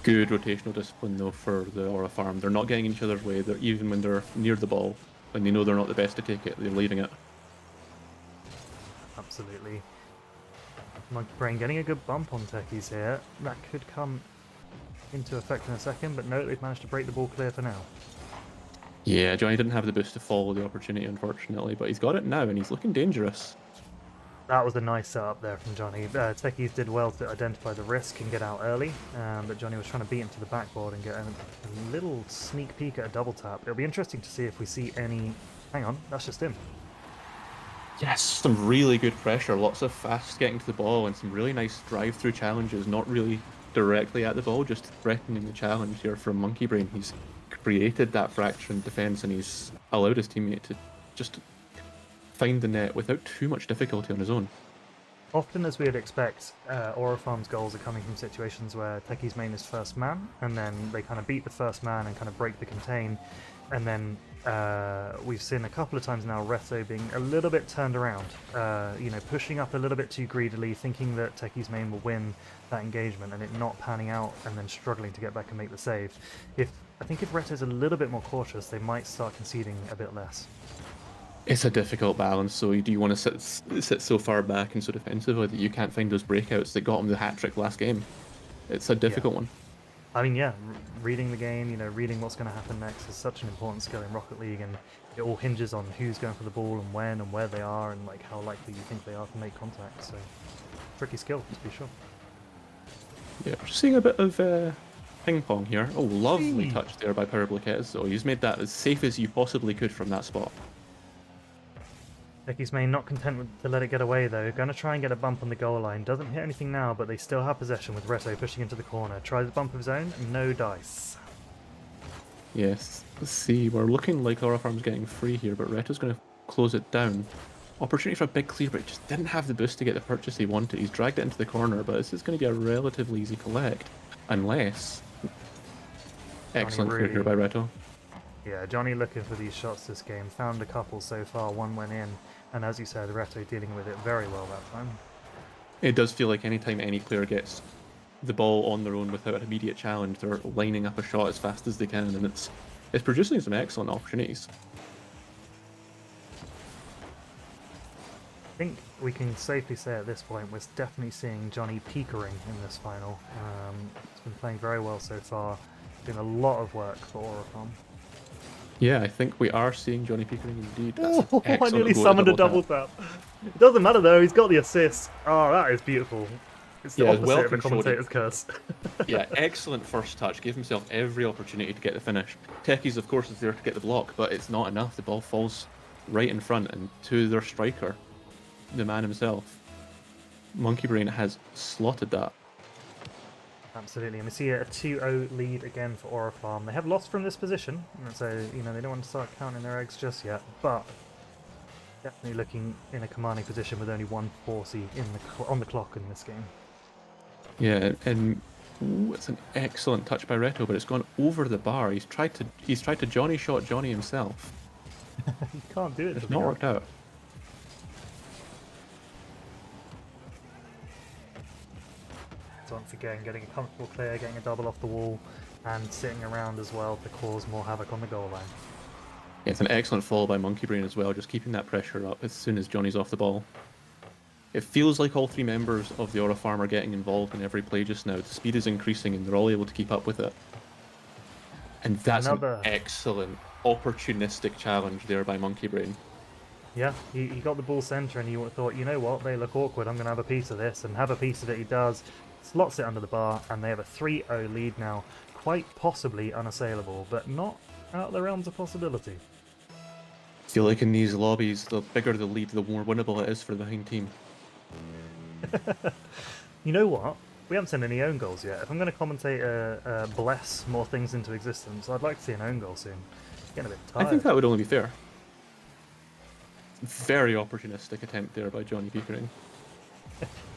Good rotational discipline, though, for the Aura Farm. They're not getting in each other's way. Even when they're near the ball, when they know they're not the best to take it, they're leaving it. Absolutely. Monkey Brain getting a good bump on Techies here. That could come into effect in a second, but no, they've managed to break the ball clear for now. Yeah, Johnny didn't have the boost to follow the opportunity, unfortunately, but he's got it now, and he's looking dangerous. That was a nice setup there from Johnny. Techies did well to identify the risk and get out early, but Johnny was trying to beat him to the backboard and get a little sneak peek at a double tap. It'll be interesting to see if we see any... Hang on, that's just him. Yes, some really good pressure, lots of fast getting to the ball, and some really nice drive-through challenges, not really directly at the ball, just threatening the challenge here from Monkey Brain. He's created that fracture in defense, and he's allowed his teammate to just find the net without too much difficulty on his own. Often, as we would expect, Aura Farm's goals are coming from situations where Techi's main is first man, and then they kind of beat the first man and kind of break the contain, and then we've seen a couple of times now Reto being a little bit turned around, pushing up a little bit too greedily, thinking that Techies main will win that engagement and it not panning out and then struggling to get back and make the save. I think if Reto's a little bit more cautious, they might start conceding a bit less. It's a difficult balance. So do you want to sit so far back and so defensively that you can't find those breakouts that got him the hat trick last game? It's a Yeah. difficult one. I mean, yeah, reading the game, reading what's going to happen next is such an important skill in Rocket League, and it all hinges on who's going for the ball and when and where they are and like how likely you think they are to make contact. So, tricky skill to be sure. Yeah, we're seeing a bit of ping pong here. Oh, lovely touch there by Lockett. So he's made that as safe as you possibly could from that spot. Techies main not content to let it get away though, going to try and get a bump on the goal line. Doesn't hit anything now, but they still have possession with Reto pushing into the corner. Tries a bump of his own, no dice. Yes, let's see. We're looking like Aura Farm's getting free here, but Reto's going to close it down. Opportunity for a big clear, but just didn't have the boost to get the purchase he wanted. He's dragged it into the corner, but this is going to be a relatively easy collect. Unless... Excellent clear here by Reto. Yeah, Johnny looking for these shots this game. Found a couple so far, one went in. And as you said, Reto dealing with it very well that time. It does feel like anytime any player gets the ball on their own without an immediate challenge, they're lining up a shot as fast as they can, and it's producing some excellent opportunities. I think we can safely say at this point we're definitely seeing Johnny peakering in this final. He's been playing very well so far, doing a lot of work for Oricom. Yeah, I think we are seeing Johnny Pickering indeed. I nearly summoned a double tap. It doesn't matter though, he's got the assist. Oh, that is beautiful. It's the opposite of a commentator's curse. Yeah, excellent first touch. Gave himself every opportunity to get the finish. Techies, of course, is there to get the block, but it's not enough. The ball falls right in front, and to their striker, the man himself, Monkey Brain has slotted that. Absolutely, and we see a 2-0 lead again for Aura Farm. They have lost from this position, so they don't want to start counting their eggs just yet, but definitely looking in a commanding position with only 140 on the clock in this game. Yeah, and it's an excellent touch by Reto, but it's gone over the bar. He's tried to Johnny shot Johnny himself. He can't do it. It's not worked out. Once again, getting a comfortable clear, getting a double off the wall, and sitting around as well to cause more havoc on the goal line. Yeah, it's an excellent fall by Monkey Brain as well, just keeping that pressure up as soon as Johnny's off the ball. It feels like all three members of the Aura Farm are getting involved in every play just now. The speed is increasing and they're all able to keep up with it. And that's an excellent, opportunistic challenge there by Monkey Brain. Yeah, he got the ball centre and he thought, you know what, they look awkward, I'm going to have a piece of this, and have a piece of it he does. Slots it under the bar, and they have a 3-0 lead now. Quite possibly unassailable, but not out of the realms of possibility. I feel like in these lobbies, the bigger the lead, the more winnable it is for the home team. You know what? We haven't seen any own goals yet. If I'm going to commentate bless more things into existence, I'd like to see an own goal soon. Getting a bit tired. I think that would only be fair. Very opportunistic attempt there by Johnny Pickering.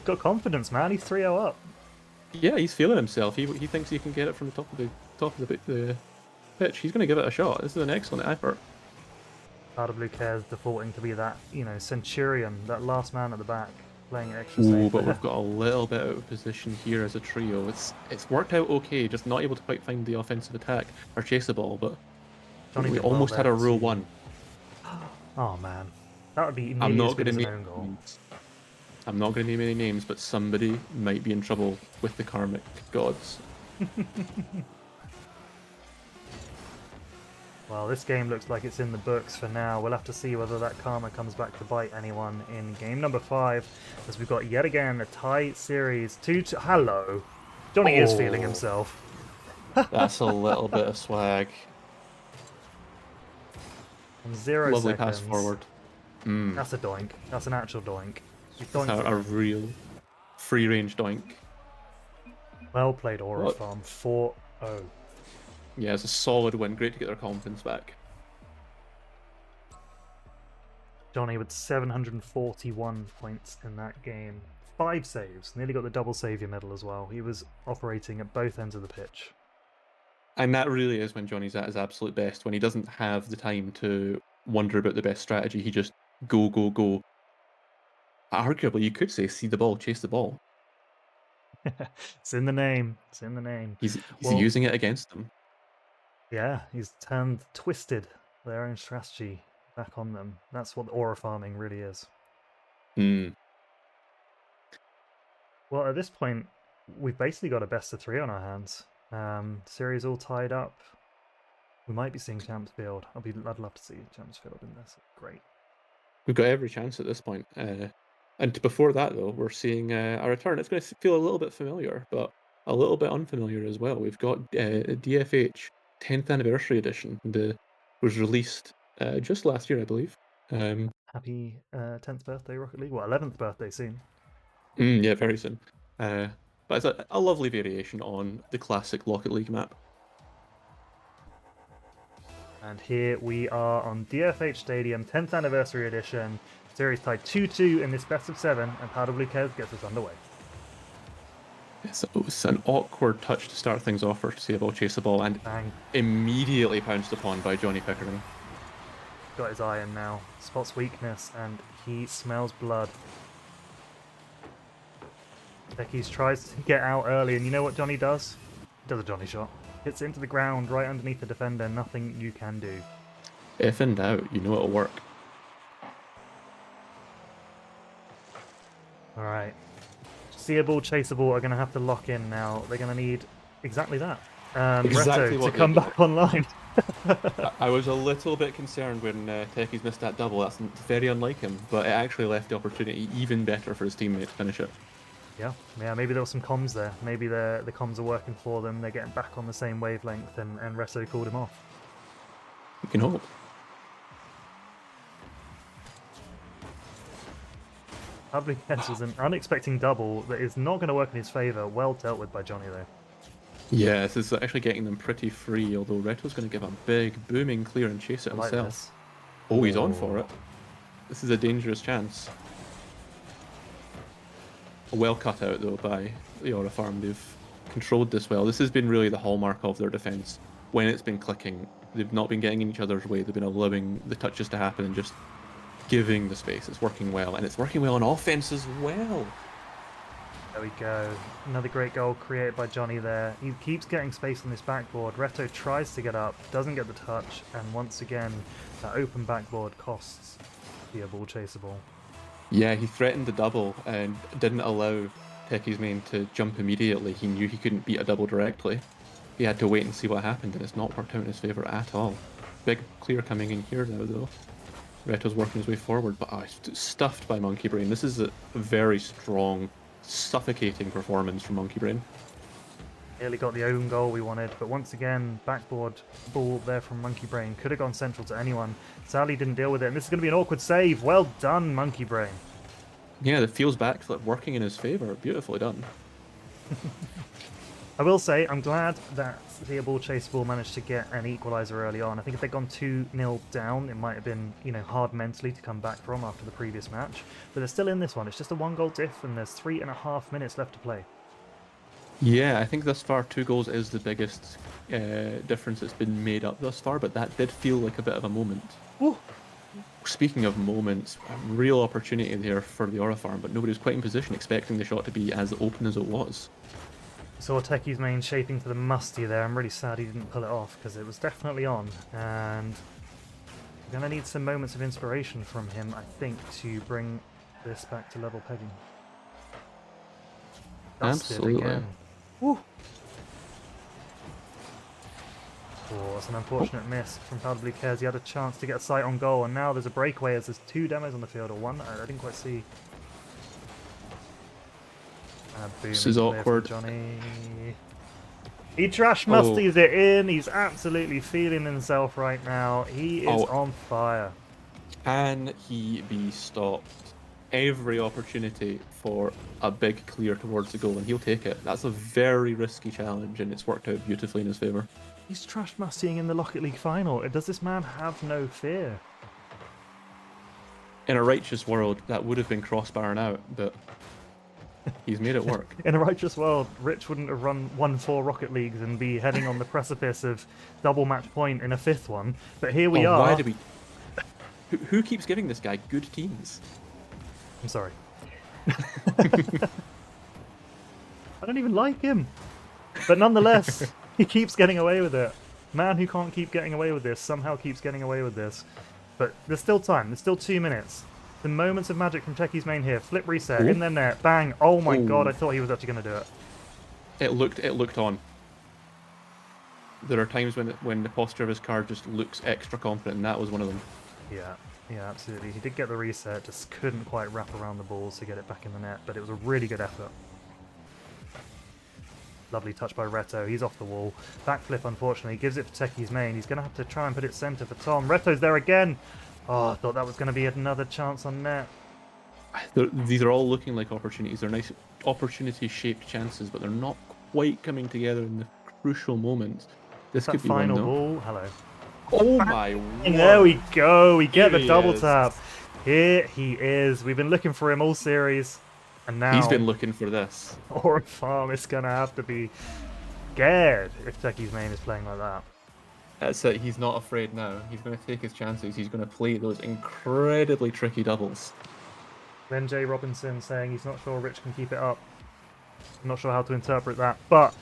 Got confidence, man. He's 3-0 up. Yeah, he's feeling himself. He thinks he can get it from the top of the pitch. He's going to give it a shot. This is an excellent effort. Blue Cares defaulting to be that, Centurion, that last man at the back, playing it extra safe. But we've got a little bit out of position here as a trio. It's worked out okay, just not able to quite find the offensive attack or chase the ball, but we almost had a rule one. Oh man, that would be I'm not going to name an own goal. I'm not going to name any names, but somebody might be in trouble with the karmic gods. Well, this game looks like it's in the books for now. We'll have to see whether that karma comes back to bite anyone in game number 5, as we've got yet again a tie series. Hello. Johnny is feeling himself. That's a little bit of swag. And 0 Lovely seconds. pass forward. That's a doink. That's an actual doink. A real free range doink. Well played, Aura Farm. 4-0. Yeah, it's a solid win. Great to get their confidence back. Johnny with 741 points in that game. 5 saves. Nearly got the double saviour medal as well. He was operating at both ends of the pitch. And that really is when Johnny's at his absolute best, when he doesn't have the time to wonder about the best strategy. He just go, go, go. Arguably, you could say see the ball, chase the ball. It's in the name. It's in the name. He's Well, using it against them. yeah, he's twisted their own strategy back on them. That's what aura farming really is. Hmm. Well, at this point, we've basically got a best of 3 on our hands. Series all tied up. We might be seeing Champs Field. I'd love to see Champs Field in this. Great. We've got every chance at this point. And before that, though, we're seeing a return. It's going to feel a little bit familiar, but a little bit unfamiliar as well. We've got DFH 10th Anniversary Edition. Was released just last year, I believe. Happy 10th birthday, Rocket League. Well, 11th birthday soon. Yeah, very soon. But it's a lovely variation on the classic Lockett League map. And here we are on DFH Stadium, 10th Anniversary Edition. Series tied 2-2 in this best of 7, and Powder Blue Cares gets us underway. So it was an awkward touch to start things off for Disable Chase the Ball, and Bang. immediately pounced upon by Johnny Pickering. Got his eye in now. Spots weakness, and he smells blood. Techies tries to get out early, and you know what Johnny does? He does a Johnny shot. Hits into the ground right underneath the defender. Nothing you can do. If in doubt, you know it'll work. Alright. Seeable, chaseable are going to have to lock in now. They're going to need exactly that. Exactly Reto what to come they back online. I was a little bit concerned when Techies missed that double. That's very unlike him, but it actually left the opportunity even better for his teammate to finish it. Yeah, maybe there was some comms there. Maybe the comms are working for them. They're getting back on the same wavelength, and Reto called him off. You can hope. Public Hess was an unexpected double that is not going to work in his favour. Well dealt with by Johnny, though. Yeah, this is actually getting them pretty free, although Reto's going to give a big, booming clear and chase it I like himself. this. Oh, he's on for it. This is a dangerous chance. Well cut out, though, by the Aura Farm. They've controlled this well. This has been really the hallmark of their defense. When it's been clicking, they've not been getting in each other's way. They've been allowing the touches to happen and just giving the space. It's working well, and it's working well on offense as well. There we go. Another great goal created by Johnny there. He keeps getting space on this backboard. Reto tries to get up, doesn't get the touch, and once again, that open backboard costs the ball chaseable. Yeah, he threatened the double and didn't allow Techi's main to jump immediately. He knew he couldn't beat a double directly. He had to wait and see what happened, and it's not worked out in his favour at all. Big clear coming in here now, though. Reto's working his way forward, but stuffed by Monkey Brain. This is a very strong, suffocating performance from Monkey Brain. Nearly got the own goal we wanted, but once again, backboard ball there from Monkey Brain. Could have gone central to anyone. Sadly didn't deal with it, and this is going to be an awkward save. Well done, Monkey Brain. Yeah, the feels backflip working in his favour. Beautifully done. I will say, I'm glad that the ball chaseable managed to get an equaliser early on. I think if they'd gone 2-0 down, it might have been, hard mentally to come back from after the previous match. But they're still in this one. It's just a 1-goal diff, and there's 3.5 minutes left to play. Yeah, I think thus far 2 goals is the biggest difference that's been made up thus far, but that did feel like a bit of a moment. Ooh. Speaking of moments, a real opportunity there for the Aura Farm, but nobody was quite in position expecting the shot to be as open as it was. Saw Techi's main shaping for the musty there. I'm really sad he didn't pull it off because it was definitely on. And we're going to need some moments of inspiration from him, I think, to bring this back to level pegging. Dusted Absolutely. again. Woo! Oh, it's an unfortunate miss from Powder Blue Cares. He had a chance to get a sight on goal, and now there's a breakaway as there's 2 demos on the field, or 1. I didn't quite see. This is awkward. Johnny. He trash musties it in. He's absolutely feeling himself right now. He is on fire. Can he be stopped? Every opportunity for a big clear towards the goal, and he'll take it. That's a very risky challenge, and it's worked out beautifully in his favour. He's trash mustying in the Lockett League final. Does this man have no fear? In a righteous world, that would have been crossbarring out, but He's made it work. In a righteous world, Rich wouldn't have won 4 Rocket Leagues and be heading on the precipice of double match point in a 5th one. But here we Oh, why are. do we? Who keeps giving this guy good teams? I'm sorry. I don't even like him. But nonetheless, he keeps getting away with it. Man who can't keep getting away with this somehow keeps getting away with this. But there's still time. There's still 2 minutes. The moments of magic from Techie's main here. Flip reset, Ooh. in their net, bang. Oh my god, Ooh. I thought he was actually going to do it. It looked on. There are times when the posture of his card just looks extra confident, and that was one of them. Yeah, absolutely. He did get the reset, just couldn't quite wrap around the balls to get it back in the net, but it was a really good effort. Lovely touch by Reto. He's off the wall. Backflip, unfortunately, gives it for Techie's main. He's going to have to try and put it center for Tom. Reto's there again. Oh, I thought that was going to be another chance on net. These are all looking like opportunities. They're nice opportunity-shaped chances, but they're not quite coming together in the crucial moments. This That could be final one, though. ball. Hello. Oh my And there we word. go. We get Here the he double is. tap. Here he is. We've been looking for him all series. And now He's been looking for this. Oran Farm is going to have to be scared if Techie's main is playing like that. That's it. He's not afraid now. He's going to take his chances. He's going to play those incredibly tricky doubles. Then Jay Robinson saying he's not sure Rich can keep it up. I'm not sure how to interpret that, but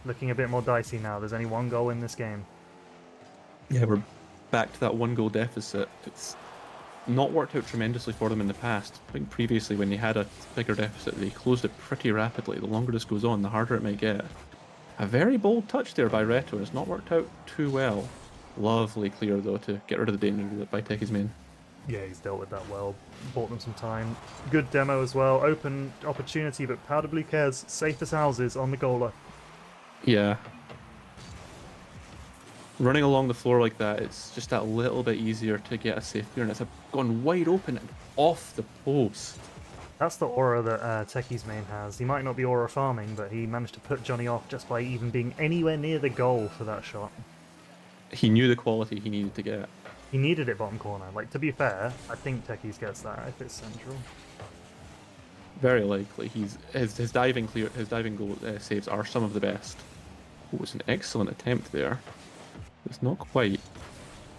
looking a bit more dicey now. There's only 1 goal in this game. Yeah, we're back to that 1-goal deficit. It's not worked out tremendously for them in the past. I think previously when they had a bigger deficit, they closed it pretty rapidly. The longer this goes on, the harder it might get. A very bold touch there by Reto. It's not worked out too well. Lovely clear, though, to get rid of the danger by Techie's main. Yeah, he's dealt with that well. Bought them some time. Good demo as well. Open opportunity, but Powder Blue cares. Safe as houses on the goaler. Yeah. Running along the floor like that, it's just that little bit easier to get a safe clear, and it's gone wide open and off the post. That's the aura that Techie's main has. He might not be aura farming, but he managed to put Johnny off just by even being anywhere near the goal for that shot. He knew the quality he needed to get. He needed it bottom corner. Like, to be fair, I think Techie's gets that if it's central. Very likely. His diving goal saves are some of the best. Oh, it was an excellent attempt there. It's not quite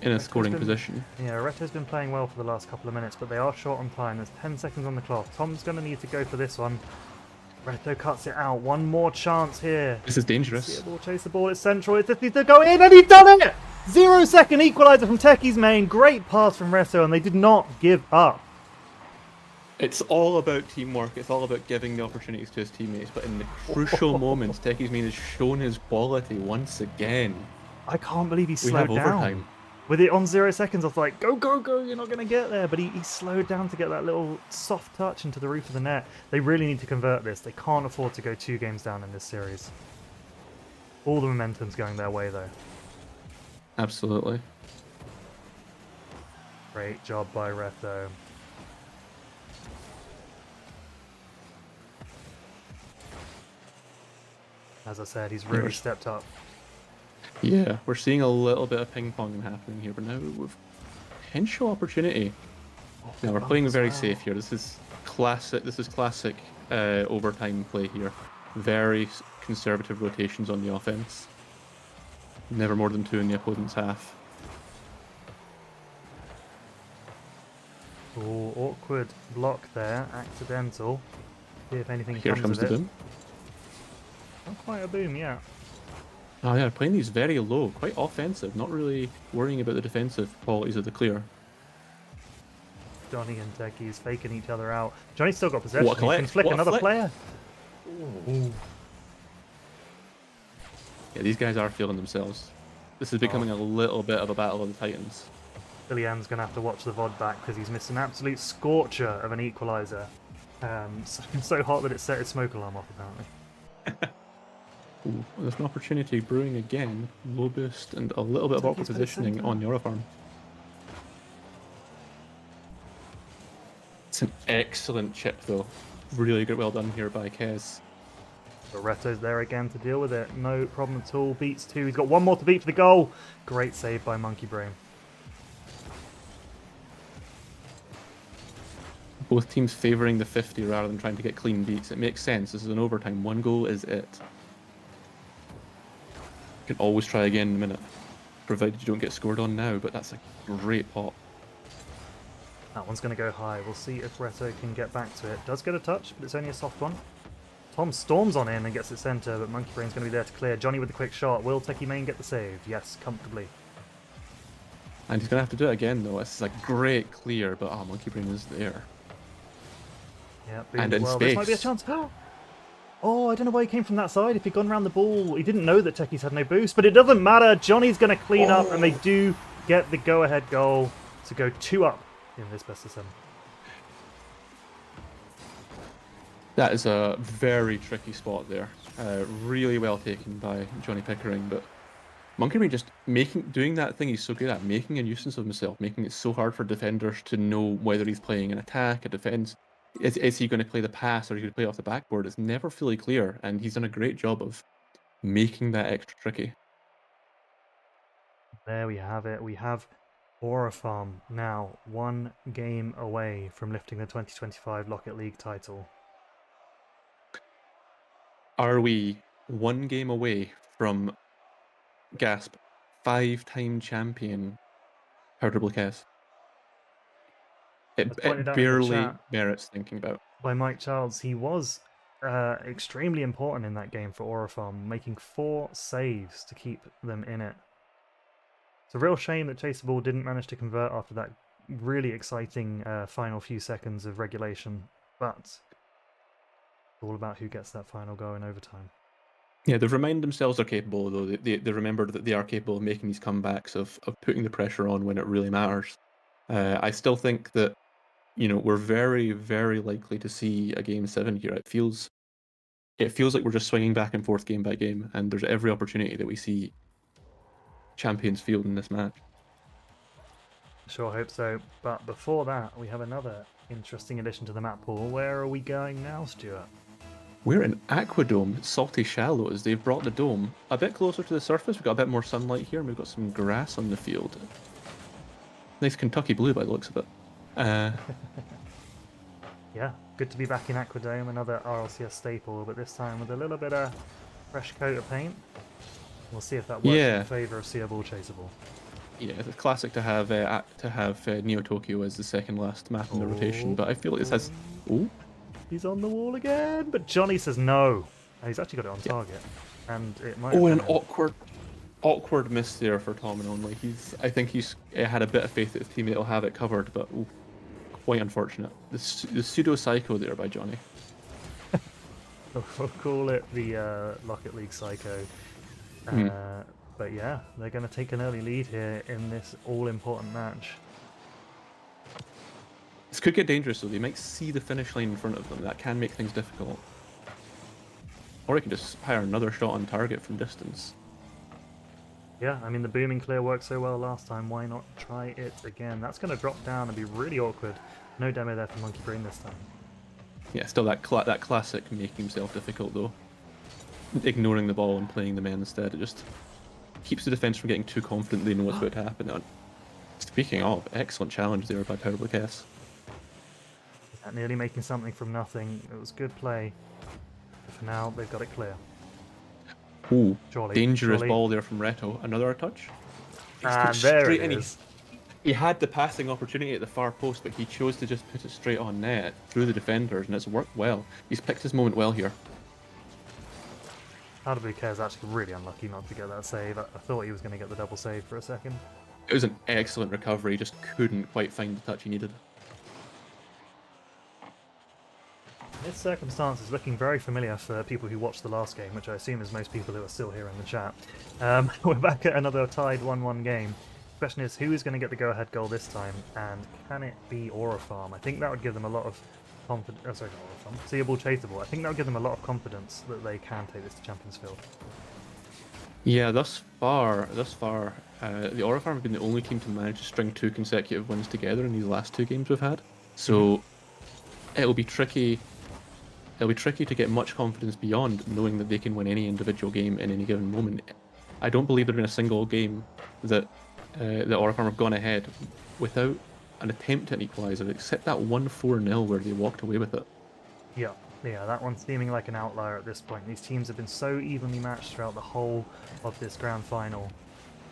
in a scoring position. Yeah, Reto's been playing well for the last couple of minutes, but they are short on time. There's 10 seconds on the clock. Tom's going to need to go for this one. Reto cuts it out. One more chance here. This is dangerous. See a ball, chase the ball. It's central. It just needs to go in, and he's done it! 0-second equaliser from Techie's main. Great pass from Reto, and they did not give up. It's all about teamwork. It's all about giving the opportunities to his teammates. But in the crucial moments, Techie's main has shown his quality once again. I can't believe he We slowed have down. overtime. With it on 0 seconds, I was like, go, go, go, you're not going to get there. But he slowed down to get that little soft touch into the roof of the net. They really need to convert this. They can't afford to go 2 games down in this series. All the momentum's going their way, though. Absolutely. Great job by Reto. As I said, he's really stepped up. Yeah, we're seeing a little bit of ping ponging happening here, but now with potential opportunity. Now we're playing very safe here. This is classic. Overtime play here. Very conservative rotations on the offense. Never more than 2 in the opponent's half. Oh, awkward block there, accidental. See if anything Here comes the of it. boom. Not quite a boom yet. Oh yeah, playing these very low, quite offensive, not really worrying about the defensive qualities of the clear. Johnny and Techie's faking each other out. Johnny's still got possession. What a He can collect, flick what a another flick. player. Ooh. Yeah, these guys are feeling themselves. This is becoming a little bit of a battle of the titans. Billy Ann's going to have to watch the VOD back because he's missed an absolute scorcher of an equaliser. So hot that it set his smoke alarm off, apparently. Ooh, there's an opportunity brewing again. Low boost and a little bit of awkward positioning on the other farm. It's an excellent chip though. Really good, well done here by Kez. Reto's there again to deal with it. No problem at all. Beats 2. He's got 1 more to beat for the goal. Great save by Monkey Brain. Both teams favouring the 50 rather than trying to get clean beats. It makes sense. This is an overtime. 1 goal is it. You can always try again in a minute, provided you don't get scored on now, but that's a great pot. That one's going to go high. We'll see if Reto can get back to it. Does get a touch, but it's only a soft one. Tom storms on in and gets it centre, but Monkey Brain's going to be there to clear. Johnny with the quick shot. Will Techie Main get the save? Yes, comfortably. And he's going to have to do it again, though. This is a great clear, but Monkey Brain is there. Yeah, And in well, space. this might be a chance. Oh, I don't know why he came from that side. If he'd gone around the ball, he didn't know that Techies had no boost, but it doesn't matter. Johnny's going to clean up, and they do get the go-ahead goal to go 2 up in this best of 7. That is a very tricky spot there. Really well taken by Johnny Pickering, but Monkey Brain just doing that thing he's so good at, making a nuisance of himself, making it so hard for defenders to know whether he's playing an attack, a defense. Is he going to play the pass or is he going to play off the backboard? It's never fully clear, and he's done a great job of making that extra tricky. There we have it. We have Aura Farm now 1 game away from lifting the 2025 Lockett League title. Are we 1 game away from gasp 5-time champion Powder Bliss? It barely merits thinking about. By Mike Childs, he was extremely important in that game for Aura Farm, making 4 saves to keep them in it. It's a real shame that Chaseable didn't manage to convert after that really exciting final few seconds of regulation, but it's all about who gets that final goal in overtime. Yeah, they've reminded themselves they're capable, though. They remembered that they are capable of making these comebacks, of putting the pressure on when it really matters. I still think that, we're very, very likely to see a Game 7 here. It feels like we're just swinging back and forth game by game, and there's every opportunity that we see champions field in this match. Sure hope so, but before that, we have another interesting addition to the map pool. Where are we going now, Stuart? We're in Aquadome, Salty Shallows. They've brought the dome a bit closer to the surface. We've got a bit more sunlight here, and we've got some grass on the field. Nice Kentucky blue by the looks of it. Yeah, good to be back in Aquadome, another RLCS staple, but this time with a little bit of fresh coat of paint. We'll see if that works in favour of Seeable Chaseable. Yeah, it's classic to have Neo Tokyo as the second last map in the rotation, but I feel like this has. Oh, he's on the wall again, but Johnny says no. He's actually got it on target, and it might. Oh, and an awkward miss there for Tom and Only. I think he's had a bit of faith that his teammate will have it covered, but quite unfortunate. The pseudo psycho there by Johnny. We'll call it the Lockett League psycho. But yeah, they're going to take an early lead here in this all-important match. This could get dangerous, though. They might see the finish line in front of them. That can make things difficult. Or he can just fire another shot on target from distance. Yeah, I mean, the booming clear worked so well last time. Why not try it again? That's going to drop down and be really awkward. No demo there for Monkey Brain this time. Yeah, still that classic making himself difficult, though. Ignoring the ball and playing the man instead. It just keeps the defense from getting too confident they know what's about to happen. Speaking of, excellent challenge there by Powder Bliss. Nearly making something from nothing. It was good play. But for now, they've got it clear. Ooh, dangerous ball there from Reto. Another touch. And there it is. He had the passing opportunity at the far post, but he chose to just put it straight on net through the defenders, and it's worked well. He's picked his moment well here. Powder Blue is actually really unlucky not to get that save. I thought he was going to get the double save for a second. It was an excellent recovery, he just couldn't quite find the touch he needed. This circumstance is looking very familiar for people who watched the last game, which I assume is most people who are still here in the chat. We're back at another tied 1-1 game. The question is, who is going to get the go-ahead goal this time, and can it be Aura Farm? I think that would give them a lot of confidence. Oh, sorry, not Aura Farm. Seeable Chaseable. I think that would give them a lot of confidence that they can take this to Champions Field. Yeah, thus far, the Aura Farm have been the only team to manage to string 2 consecutive wins together in these last 2 games we've had. So it'll be tricky. It'll be tricky to get much confidence beyond knowing that they can win any individual game in any given moment. I don't believe there's been a single game that the Aura Farm have gone ahead without an attempt at an equaliser, except that 1-4-0 where they walked away with it. Yeah, yeah, that one's seeming like an outlier at this point. These teams have been so evenly matched throughout the whole of this grand final.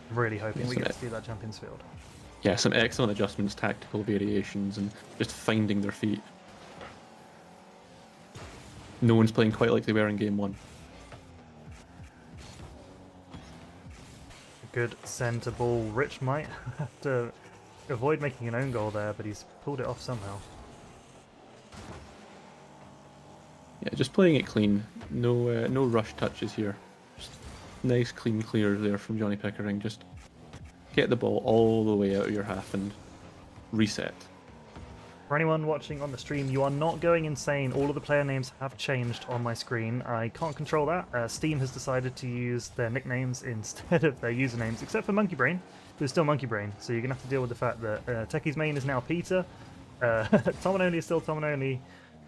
I'm really hoping Yeah, we get to see that Champions Field. yeah, some excellent adjustments, tactical variations, and just finding their feet. No one's playing quite like they were in game one. A good centre ball. Rich might have to avoid making an own goal there, but he's pulled it off somehow. Yeah, just playing it clean. No, no rush touches here. Just nice, clean clear there from Johnny Pickering. Just get the ball all the way out of your half and reset. For anyone watching on the stream, you are not going insane. All of the player names have changed on my screen. I can't control that. Steam has decided to use their nicknames instead of their usernames, except for Monkey Brain, who's still Monkey Brain. So you're going to have to deal with the fact that Techie's main is now Peter, Tom and Only is still Tom and Only,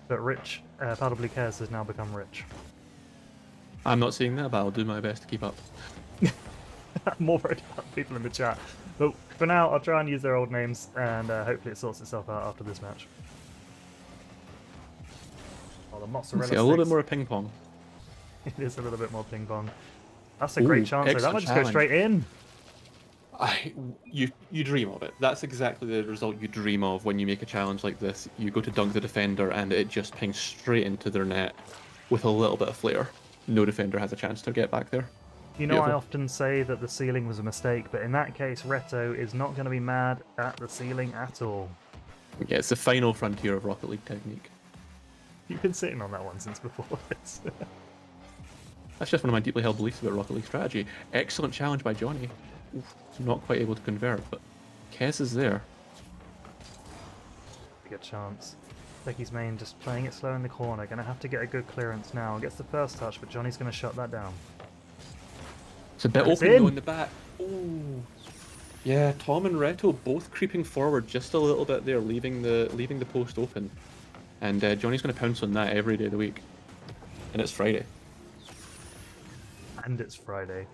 but Rich, Paddle Blue Cares has now become Rich. I'm not seeing that, but I'll do my best to keep up. I'm more worried about people in the chat. But for now, I'll try and use their old names, and hopefully it sorts itself out after this match. Oh, the mozzarella See, a little bit sticks. more ping pong. It is a little bit more ping pong. That's a great chance, though. That might just go challenge. straight in. You dream of it. That's exactly the result you dream of when you make a challenge like this. You go to dunk the defender and it just pings straight into their net with a little bit of flair. No defender has a chance to get back there. You know, Beautiful. I often say that the ceiling was a mistake, but in that case, Reto is not going to be mad at the ceiling at all. Yeah, it's the final frontier of Rocket League technique. You've been sitting on that one since before this. That's just one of my deeply held beliefs about Rocket League strategy. Excellent challenge by Johnny. Oof, not quite able to convert, but Kez is there. Good chance. Becky's main just playing it slow in the corner. Going to have to get a good clearance now. Gets the first touch, but Johnny's going to shut that down. It's a bit It's open in. though in the back. Ooh. Yeah, Tom and Reto both creeping forward just a little bit there, leaving the post open. And Johnny's going to pounce on that every day of the week. And it's Friday. And it's Friday.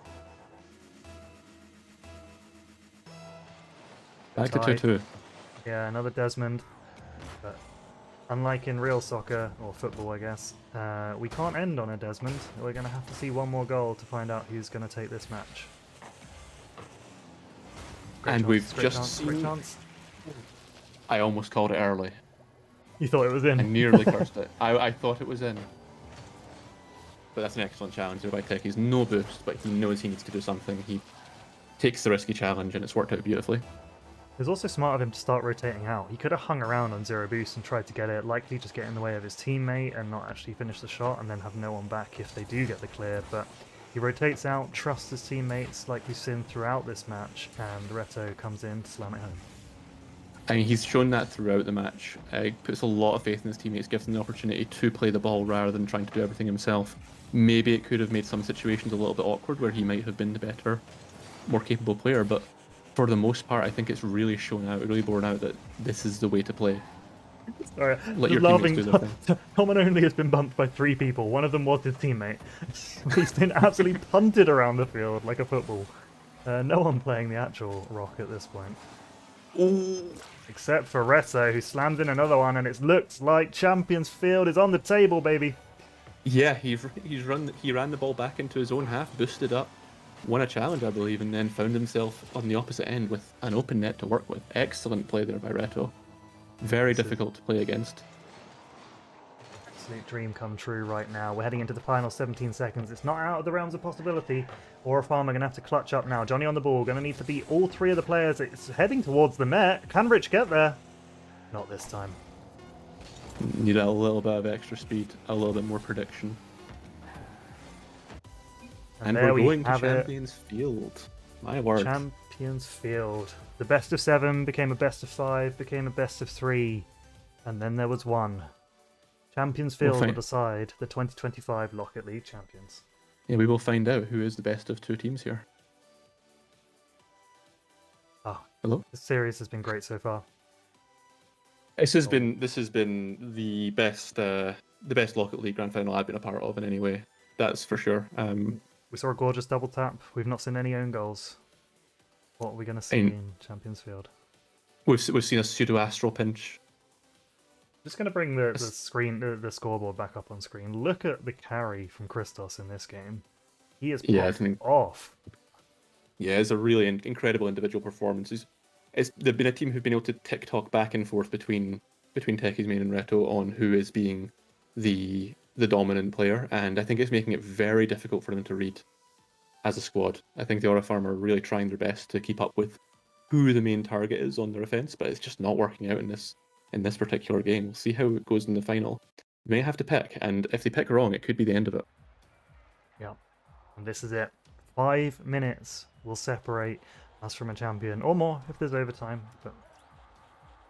Back to Tied. 2-2. Yeah, another Desmond. But unlike in real soccer, or football I guess, we can't end on a Desmond. We're going to have to see one more goal to find out who's going to take this match. Great And chance, we've great just chance, great seen... chance. I almost called it early. You thought it was in? I nearly cursed it. I thought it was in. But that's an excellent challenge there by Tech. He's no boost, but he knows he needs to do something. He takes the risky challenge, and it's worked out beautifully. It was also smart of him to start rotating out. He could have hung around on zero boost and tried to get it, likely just get in the way of his teammate and not actually finish the shot and then have no one back if they do get the clear, but he rotates out, trusts his teammates like we've seen throughout this match, and Reto comes in to slam it home. I mean, he's shown that throughout the match. He puts a lot of faith in his teammates, gives them the opportunity to play the ball rather than trying to do everything himself. Maybe it could have made some situations a little bit awkward where he might have been the better, more capable player, but for the most part, I think it's really shown out, really borne out that this is the way to play. Sorry, Let your laughing. teammates do their thing. Tom and Only has been bumped by 3 people. One of them was his teammate. He's been absolutely punted around the field like a football. No one playing the actual rock at this point. Ooh. Except for Reto, who slams in another one, and it looks like Champions Field is on the table, baby. Yeah, he ran the ball back into his own half, boosted up, won a challenge, I believe, and then found himself on the opposite end with an open net to work with. Excellent play there by Reto. Very difficult to play against. Absolute dream come true right now. We're heading into the final 17 seconds. It's not out of the realms of possibility. Or Farm are going to have to clutch up now. Johnny on the ball, going to need to beat all 3 of the players. It's heading towards the net. Can Rich get there? Not this time. Need a little bit of extra speed, a little bit more prediction. And there we're going to have it. Champions Field. My word. Champions Field. The best of 7 became a best of 5, became a best of 3. And then there was 1. Champions Field will decide the 2025 Lockett League champions. Yeah, we will find out who is the best of 2 teams here. Ah, Hello? this series has been great so far. This has been the best Lockett League grand final I've been a part of in any way. That's for sure. We saw a gorgeous double tap. We've not seen any own goals. What are we going to see in Champions Field? We've seen a pseudo astral pinch. Just going to bring the scoreboard back up on screen. Look at the carry from Christos in this game. He is Yeah, I popped think off. yeah, it's a really incredible individual performance. They've been a team who've been able to tick-tock back and forth between Techies Main and Reto on who is being the dominant player, and I think it's making it very difficult for them to read as a squad. I think the Aura Farm are really trying their best to keep up with who the main target is on their offense, but it's just not working out in this particular game. We'll see how it goes in the final. They may have to pick, and if they pick wrong, it could be the end of it. Yeah, and this is it. 5 minutes will separate us from a champion, or more if there's overtime. But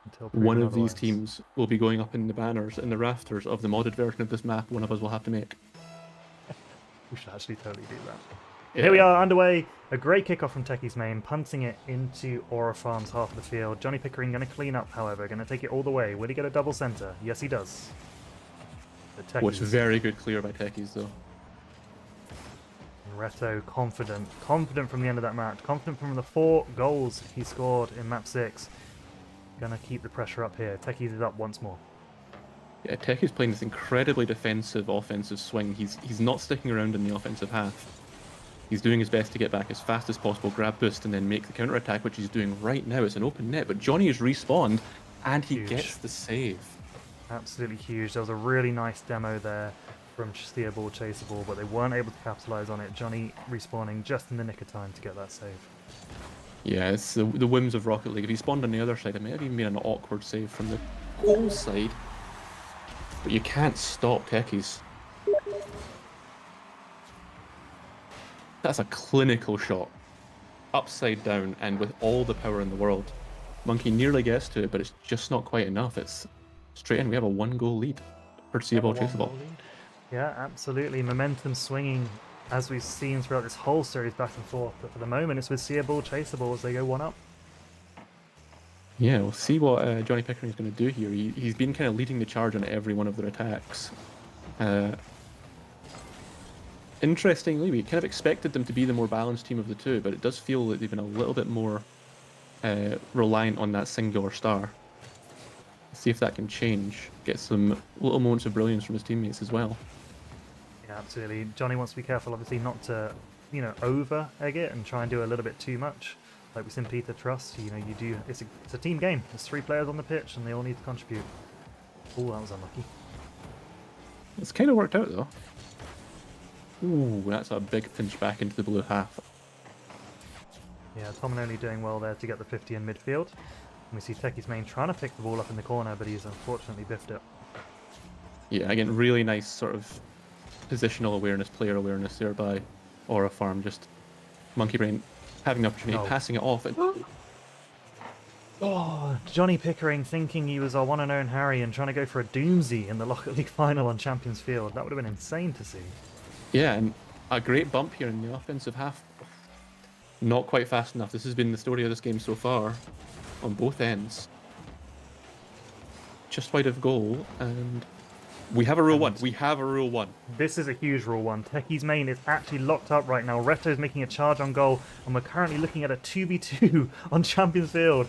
until One of otherwise. these teams will be going up in the banners in the rafters of the modded version of this map. One of us will have to make. We should actually totally do that. Yeah. Here we are underway. A great kickoff from Techie's Main, punting it into Aura Farm's half of the field. Johnny Pickering going to clean up, however, going to take it all the way. Will he get a double center? Yes, he does. Which very good clear by Techies, though. Reto confident from the end of that match, confident from the 4 goals he scored in map 6. Gonna keep the pressure up here. Techies is up once more. Yeah, Techies playing this incredibly defensive offensive swing. He's not sticking around in the offensive half. He's doing his best to get back as fast as possible, grab boost, and then make the counter attack, which he's doing right now. It's an open net, but Johnny is respawned, and he gets the save. Absolutely huge. There was a really nice demo there from Steerball, Chaseable, but they weren't able to capitalize on it. Johnny respawning just in the nick of time to get that save. Yeah, it's the whims of Rocket League. If he spawned on the other side, it may have even been an awkward save from the goal side. But you can't stop Techies. That's a clinical shot. Upside down and with all the power in the world. Monkey nearly gets to it, but it's just not quite enough. It's straight in. We have a 1-goal lead for Seaball Chaseable. Yeah, absolutely. Momentum swinging as we've seen throughout this whole series back and forth. But for the moment, it's with Seaball Chaseable as they go 1-up. Yeah, we'll see what Johnny Pickering is going to do here. He's been kind of leading the charge on every one of their attacks. Interestingly, we kind of expected them to be the more balanced team of the two, but it does feel that they've been a little bit more reliant on that singular star. Let's see if that can change. Get some little moments of brilliance from his teammates as well. Yeah, absolutely. Johnny wants to be careful, obviously, not to, over egg it and try and do a little bit too much. Like we seen Peter Trust, you do. It's a team game. There's 3 players on the pitch, and they all need to contribute. Oh, that was unlucky. It's kind of worked out though. Ooh, that's a big pinch back into the blue half. Yeah, Tominoni doing well there to get the 50 in midfield. And we see Techie's Main trying to pick the ball up in the corner, but he's unfortunately biffed it. Yeah, again, really nice sort of positional awareness, player awareness there by Aura Farm. Just Monkey Brain having the opportunity, passing it off. And... Oh, Johnny Pickering thinking he was our one and own Harry and trying to go for a doozy in the Lockett League final on Champions Field. That would have been insane to see. Yeah, and a great bump here in the offensive half. Not quite fast enough. This has been the story of this game so far, on both ends. Just wide of goal, and we have a rule 1. We have a rule 1. This is a huge rule 1. Techie's Main is actually locked up right now. Reto's making a charge on goal, and we're currently looking at a 2v2 on Champions Field.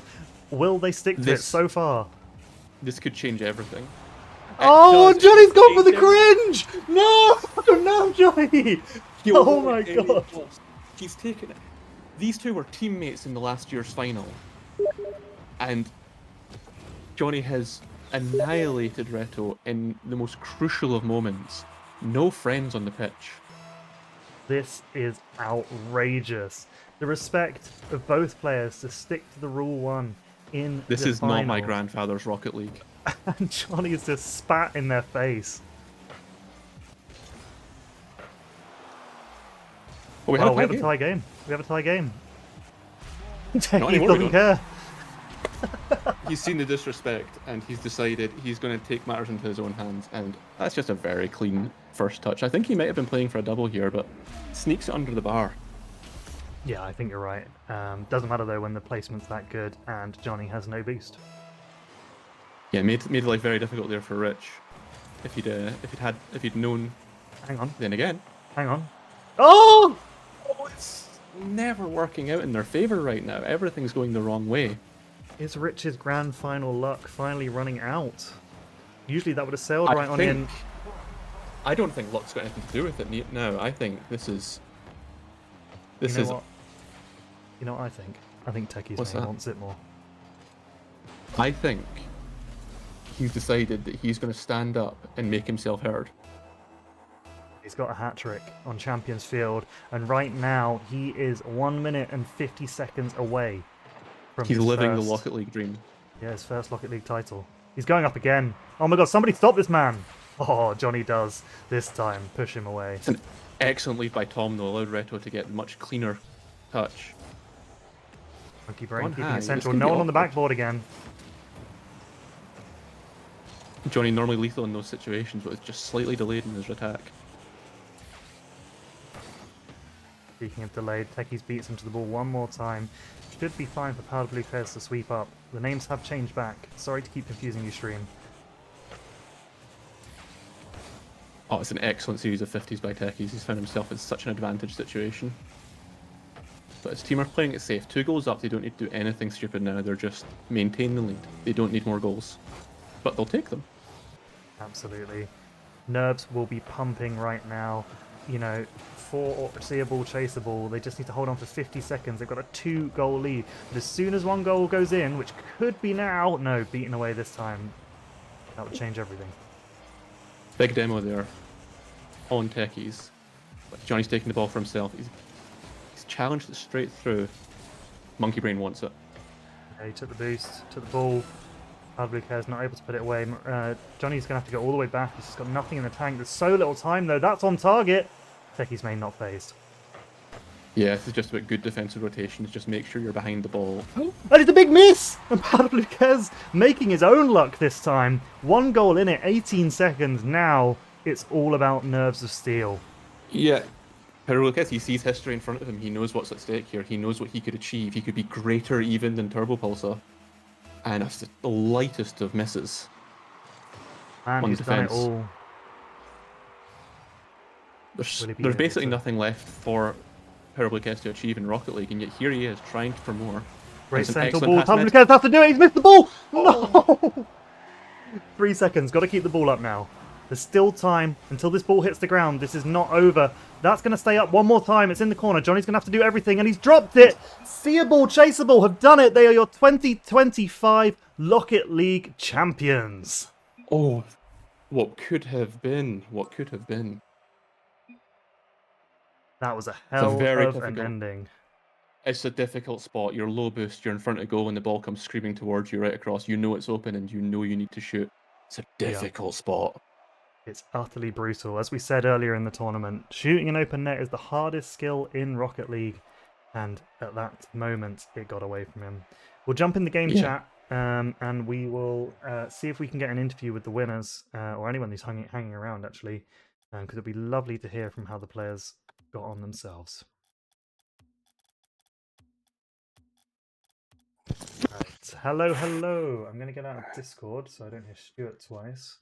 Will they stick to it so far? This could change everything. Oh, Johnny's gone for the cringe! No! No, Johnny! Oh my god. He's taken it. These two were teammates in the last year's final. And Johnny has annihilated Reto in the most crucial of moments. No friends on the pitch. This is outrageous. The respect of both players to stick to the rule 1 in This the is final. not my grandfather's Rocket League. And Johnny's just spat in their face. Oh, we have a tie game. We have a tie game. Not Techie anymore, doesn't care. He's seen the disrespect and he's decided he's going to take matters into his own hands, and that's just a very clean first touch. I think he might have been playing for a double here, but sneaks it under the bar. Yeah, I think you're right. Doesn't matter though when the placement's that good and Johnny has no boost. Yeah, made life very difficult there for Rich. If he'd known. Hang on. Then again. Hang on. Oh! Oh, it's never working out in their favor right now. Everything's going the wrong way. Is Rich's grand final luck finally running out? Usually that would have sailed I right on think. in. I don't think luck's got anything to do with it. No, I think this is. You This know is. what? You know what I think? I think Techie's What's main that? wants it more. I think he's decided that he's going to stand up and make himself heard. He's got a hat trick on Champions Field, and right now he is 1 minute and 50 seconds away from He's his living the first, Lockett League dream. yeah, his first Lockett League title. He's going up again. Oh my god, somebody stop this man! Oh, Johnny does this time. Push him away. It's an excellent lead by Tom, though, allowed Reto to get much cleaner touch. Monkey Brain On keeping high, it this central. can No be one on the awkward. backboard again. Johnny normally lethal in those situations, but is just slightly delayed in his attack. Speaking of delayed, Techies beats him to the ball one more time. Should be fine for Powder Blue Players to sweep up. The names have changed back. Sorry to keep confusing you, stream. Oh, it's an excellent series of 50s by Techies. He's found himself in such an advantage situation. But his team are playing it safe. 2 goals up, they don't need to do anything stupid now. They're just maintain the lead. They don't need more goals. But they'll take them. Absolutely. Nerves will be pumping right now. You know, foreseeable, chaseable. They just need to hold on for 50 seconds. They've got a 2-goal lead. But as soon as 1 goal goes in, which could be now, no, beaten away this time. That would change everything. Big demo there on Techies. But Johnny's taking the ball for himself. He's challenged it straight through. Monkey Brain wants it. Okay, he took the boost, took the ball. Blue Care's not able to put it away. Johnny's going to have to go all the way back. He's just got nothing in the tank. There's so little time, though. That's on target. Techie's main not phased. Yeah, this is just about good defensive rotations. Just make sure you're behind the ball. That is a big miss! And Blue Care's making his own luck this time. 1 goal in it, 18 seconds. Now it's all about nerves of steel. Yeah. Lucas, he sees history in front of him. He knows what's at stake here. He knows what he could achieve. He could be greater even than Turbo Pulsar. And that's the lightest of misses. And on he's done it defense. all. There's Will he be able basically to- nothing left for Lucas to achieve in Rocket League, and yet here he is trying for more. Great It's an central excellent ball. pass Blue Cares has to do it. He's missed the ball. Oh. No! 3 seconds. Got to keep the ball up now. There's still time until this ball hits the ground. This is not over. That's going to stay up one more time. It's in the corner. Johnny's going to have to do everything, and he's dropped it. Seeable, Chaseable have done it. They are your 2025 Lockett League champions. Oh, what could have been? What could have been? That was a hell very of an difficult- ending. It's a difficult spot. You're low boost, you're in front of goal, and the ball comes screaming towards you right across. You know it's open, and you know you need to shoot. It's a difficult spot. It's utterly brutal. As we said earlier in the tournament, shooting an open net is the hardest skill in Rocket League. And at that moment, it got away from him. We'll jump in the game chat, and we will see if we can get an interview with the winners, or anyone who's hanging around, actually. Because it'd be lovely to hear from how the players got on themselves. Right. Hello, hello. I'm going to get out of Discord so I don't hear Stuart twice.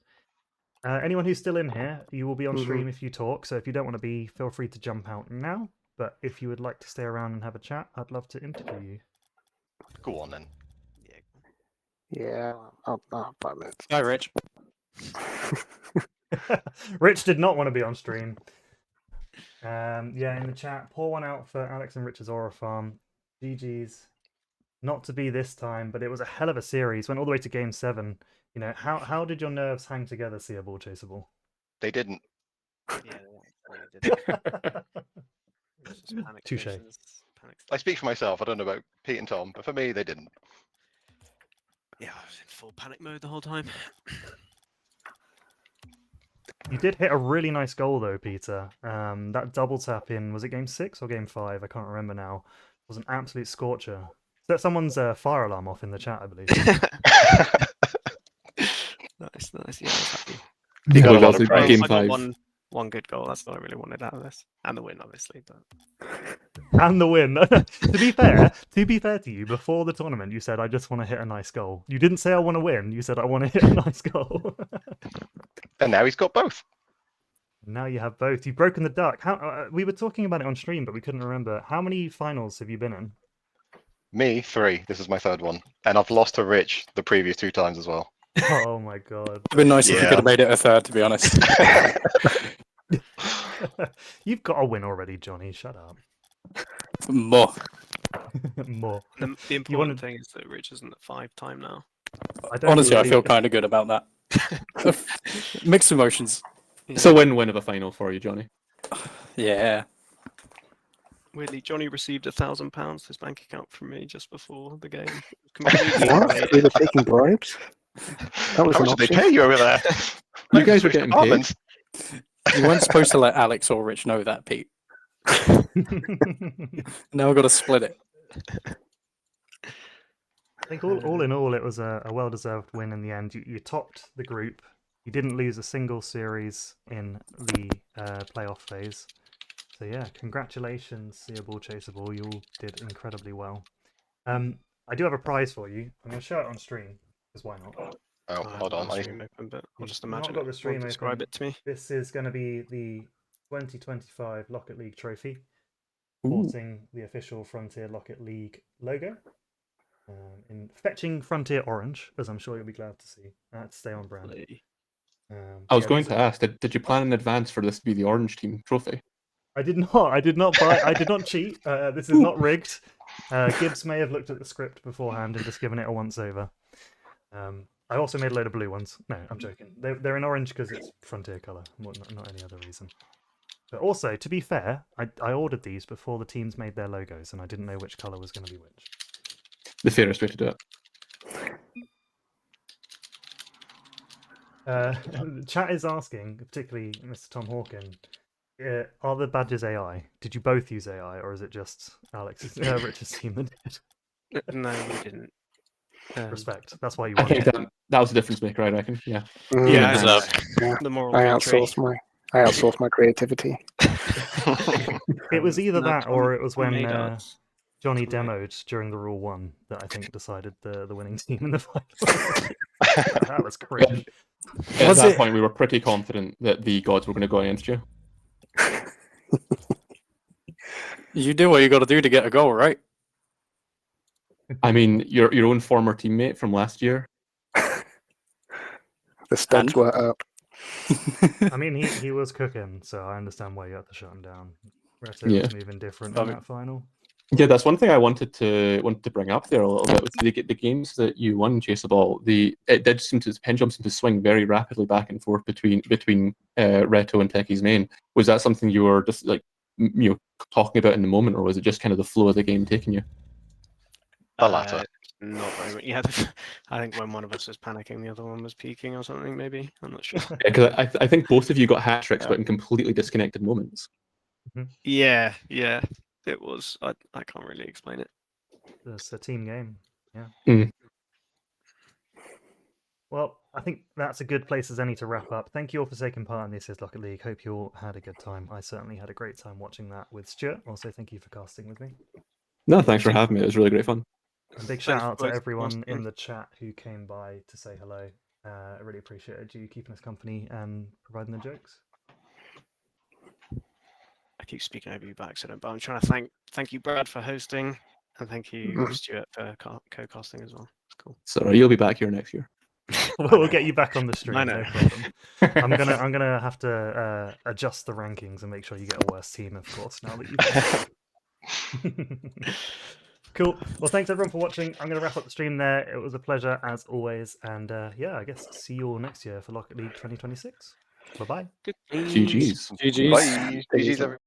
Anyone who's still in here, you will be on stream if you talk. So if you don't want to be, feel free to jump out now. But if you would like to stay around and have a chat, I'd love to interview you. Go on then. Yeah, I'll 5 minutes. Hi, Rich. Rich did not want to be on stream. Yeah, in the chat, pour one out for Alex and Rich's Aura Farm. GG's. Not to be this time, but it was a hell of a series. Went all the way to game 7. You know, how did your nerves hang together, Seeable, Chaseable? They didn't. Yeah, I did. It was just panic Touche. stations, panic I speak for myself. I don't know about Pete and Tom, but for me, they didn't. Yeah, I was in full panic mode the whole time. You did hit a really nice goal, though, Peter. That double tap in, was it game 6 or game 5? I can't remember now. It was an absolute scorcher. Set someone's fire alarm off in the chat, I believe. Nice. Yeah, I was happy. You got a lot Also, of praise. game I got 5. one good goal. That's all I really wanted out of this, and the win, obviously. But And the win. To be fair to you, before the tournament, you said, I just want to hit a nice goal. You didn't say I want to win. You said, I want to hit a nice goal. And now he's got both. Now you have both. You've broken the duck. We were talking about it on stream, but we couldn't remember. How many finals have you been in? Me, 3. This is my 3rd one. And I've lost to Rich the previous 2 times as well. Oh my god. It'd been nice if you Yeah. could have made it a third, to be honest. You've got a win already, Johnny. Shut up. More. More. The important wanted- thing is that Rich isn't at 5-time now. I don't Honestly, I believe- feel kind of good about that. Mixed emotions. It's a win-win of a final for you, Johnny. Yeah. Weirdly, Johnny received £1,000 to his bank account from me just before the game. Completely What? unrelated. We were taking bribes? That was How an much did they option. pay you over there? You guys were Switched getting paid. departments. You weren't supposed to let Alex or Rich know that, Pete. Now I've got to split it. I think all in all, it was a well-deserved win in the end. You topped the group. You didn't lose a single series in the playoff phase. So yeah, congratulations, Sea Ball, Chaser Ball. You all did incredibly well. I do have a prize for you. I'm going to show it on stream, because why not? Oh, I hold on. haven't got the stream open, but I'll You've just not imagine got it. the stream Describe open. it to me. This is going to be the 2025 Lockett League trophy, Ooh. sporting the official Frontier Lockett League logo. In fetching Frontier orange, as I'm sure you'll be glad to see. To stay on brand. Lovely. I was Yeah, going this to ask, did you plan in advance for this to be the Orange Team trophy? I did not. I did not buy. I did not cheat. This is not rigged. Gibbs may have looked at the script beforehand and just given it a once over. I also made a load of blue ones. No, I'm joking. They're in orange because it's Frontier color, not any other reason. But also, to be fair, I ordered these before the teams made their logos, and I didn't know which color was going to be which. The fairest way to do it. The chat is asking, particularly Mr. Tom Hawken, are the badges AI? Did you both use AI, or is it just Alex's, Richard's team that did? No, we didn't. Respect. That's why you I won. think that was the difference maker, I reckon. Yeah. Yeah, deserved. the moral I victory. outsourced my creativity. It was either No, that, or it was Tom when made us. Johnny Tom made- demoed during the Rule 1 that I think decided the winning team in the final. That was cringe. At Was that it- point, we were pretty confident that the gods were going to go against you. You do what you got to do to get a goal, right? I mean, your own former teammate from last year. The stats And? were up. I mean, he was cooking, so I understand why you had to shut him down. Reto Yeah. was moving different I in mean- that final. Yeah, that's one thing I wanted to bring up there a little bit. With the games that you won, Chaseable, the pendulum seemed to swing very rapidly back and forth between Reto and Techie's main. Was that something you were just talking about in the moment, or was it just kind of the flow of the game taking you? The latter. Not very much. Yeah, I think when one of us was panicking, the other one was peeking or something. Maybe I'm not sure. Because I think both of you got hat tricks, but in completely disconnected moments. Yeah, it was. I can't really explain it. It's a team game. Yeah. Mm. Well, I think that's a good place as any to wrap up. Thank you all for taking part in this Lockett League. Hope you all had a good time. I certainly had a great time watching that with Stuart. Also, thank you for casting with me. No, thanks for having me. It was really great fun. A big shout out to both for everyone casting. in the chat who came by to say hello. I really appreciated you keeping us company and providing the jokes. I keep speaking over you by accident, but I'm trying to thank you, Brad, for hosting, and thank you, Stuart, for co-casting as well. It's cool. Sorry, you'll be back here next year. We'll get you back on the stream, I no know. problem. I'm gonna have to adjust the rankings and make sure you get a worse team, of course. Now that you've cool. Well, thanks everyone for watching. I'm gonna wrap up the stream there. It was a pleasure as always, and yeah, I guess see you all next year for Lockett League 2026. Bye bye. Good. GG's. GG's. Bye. GG's, everyone.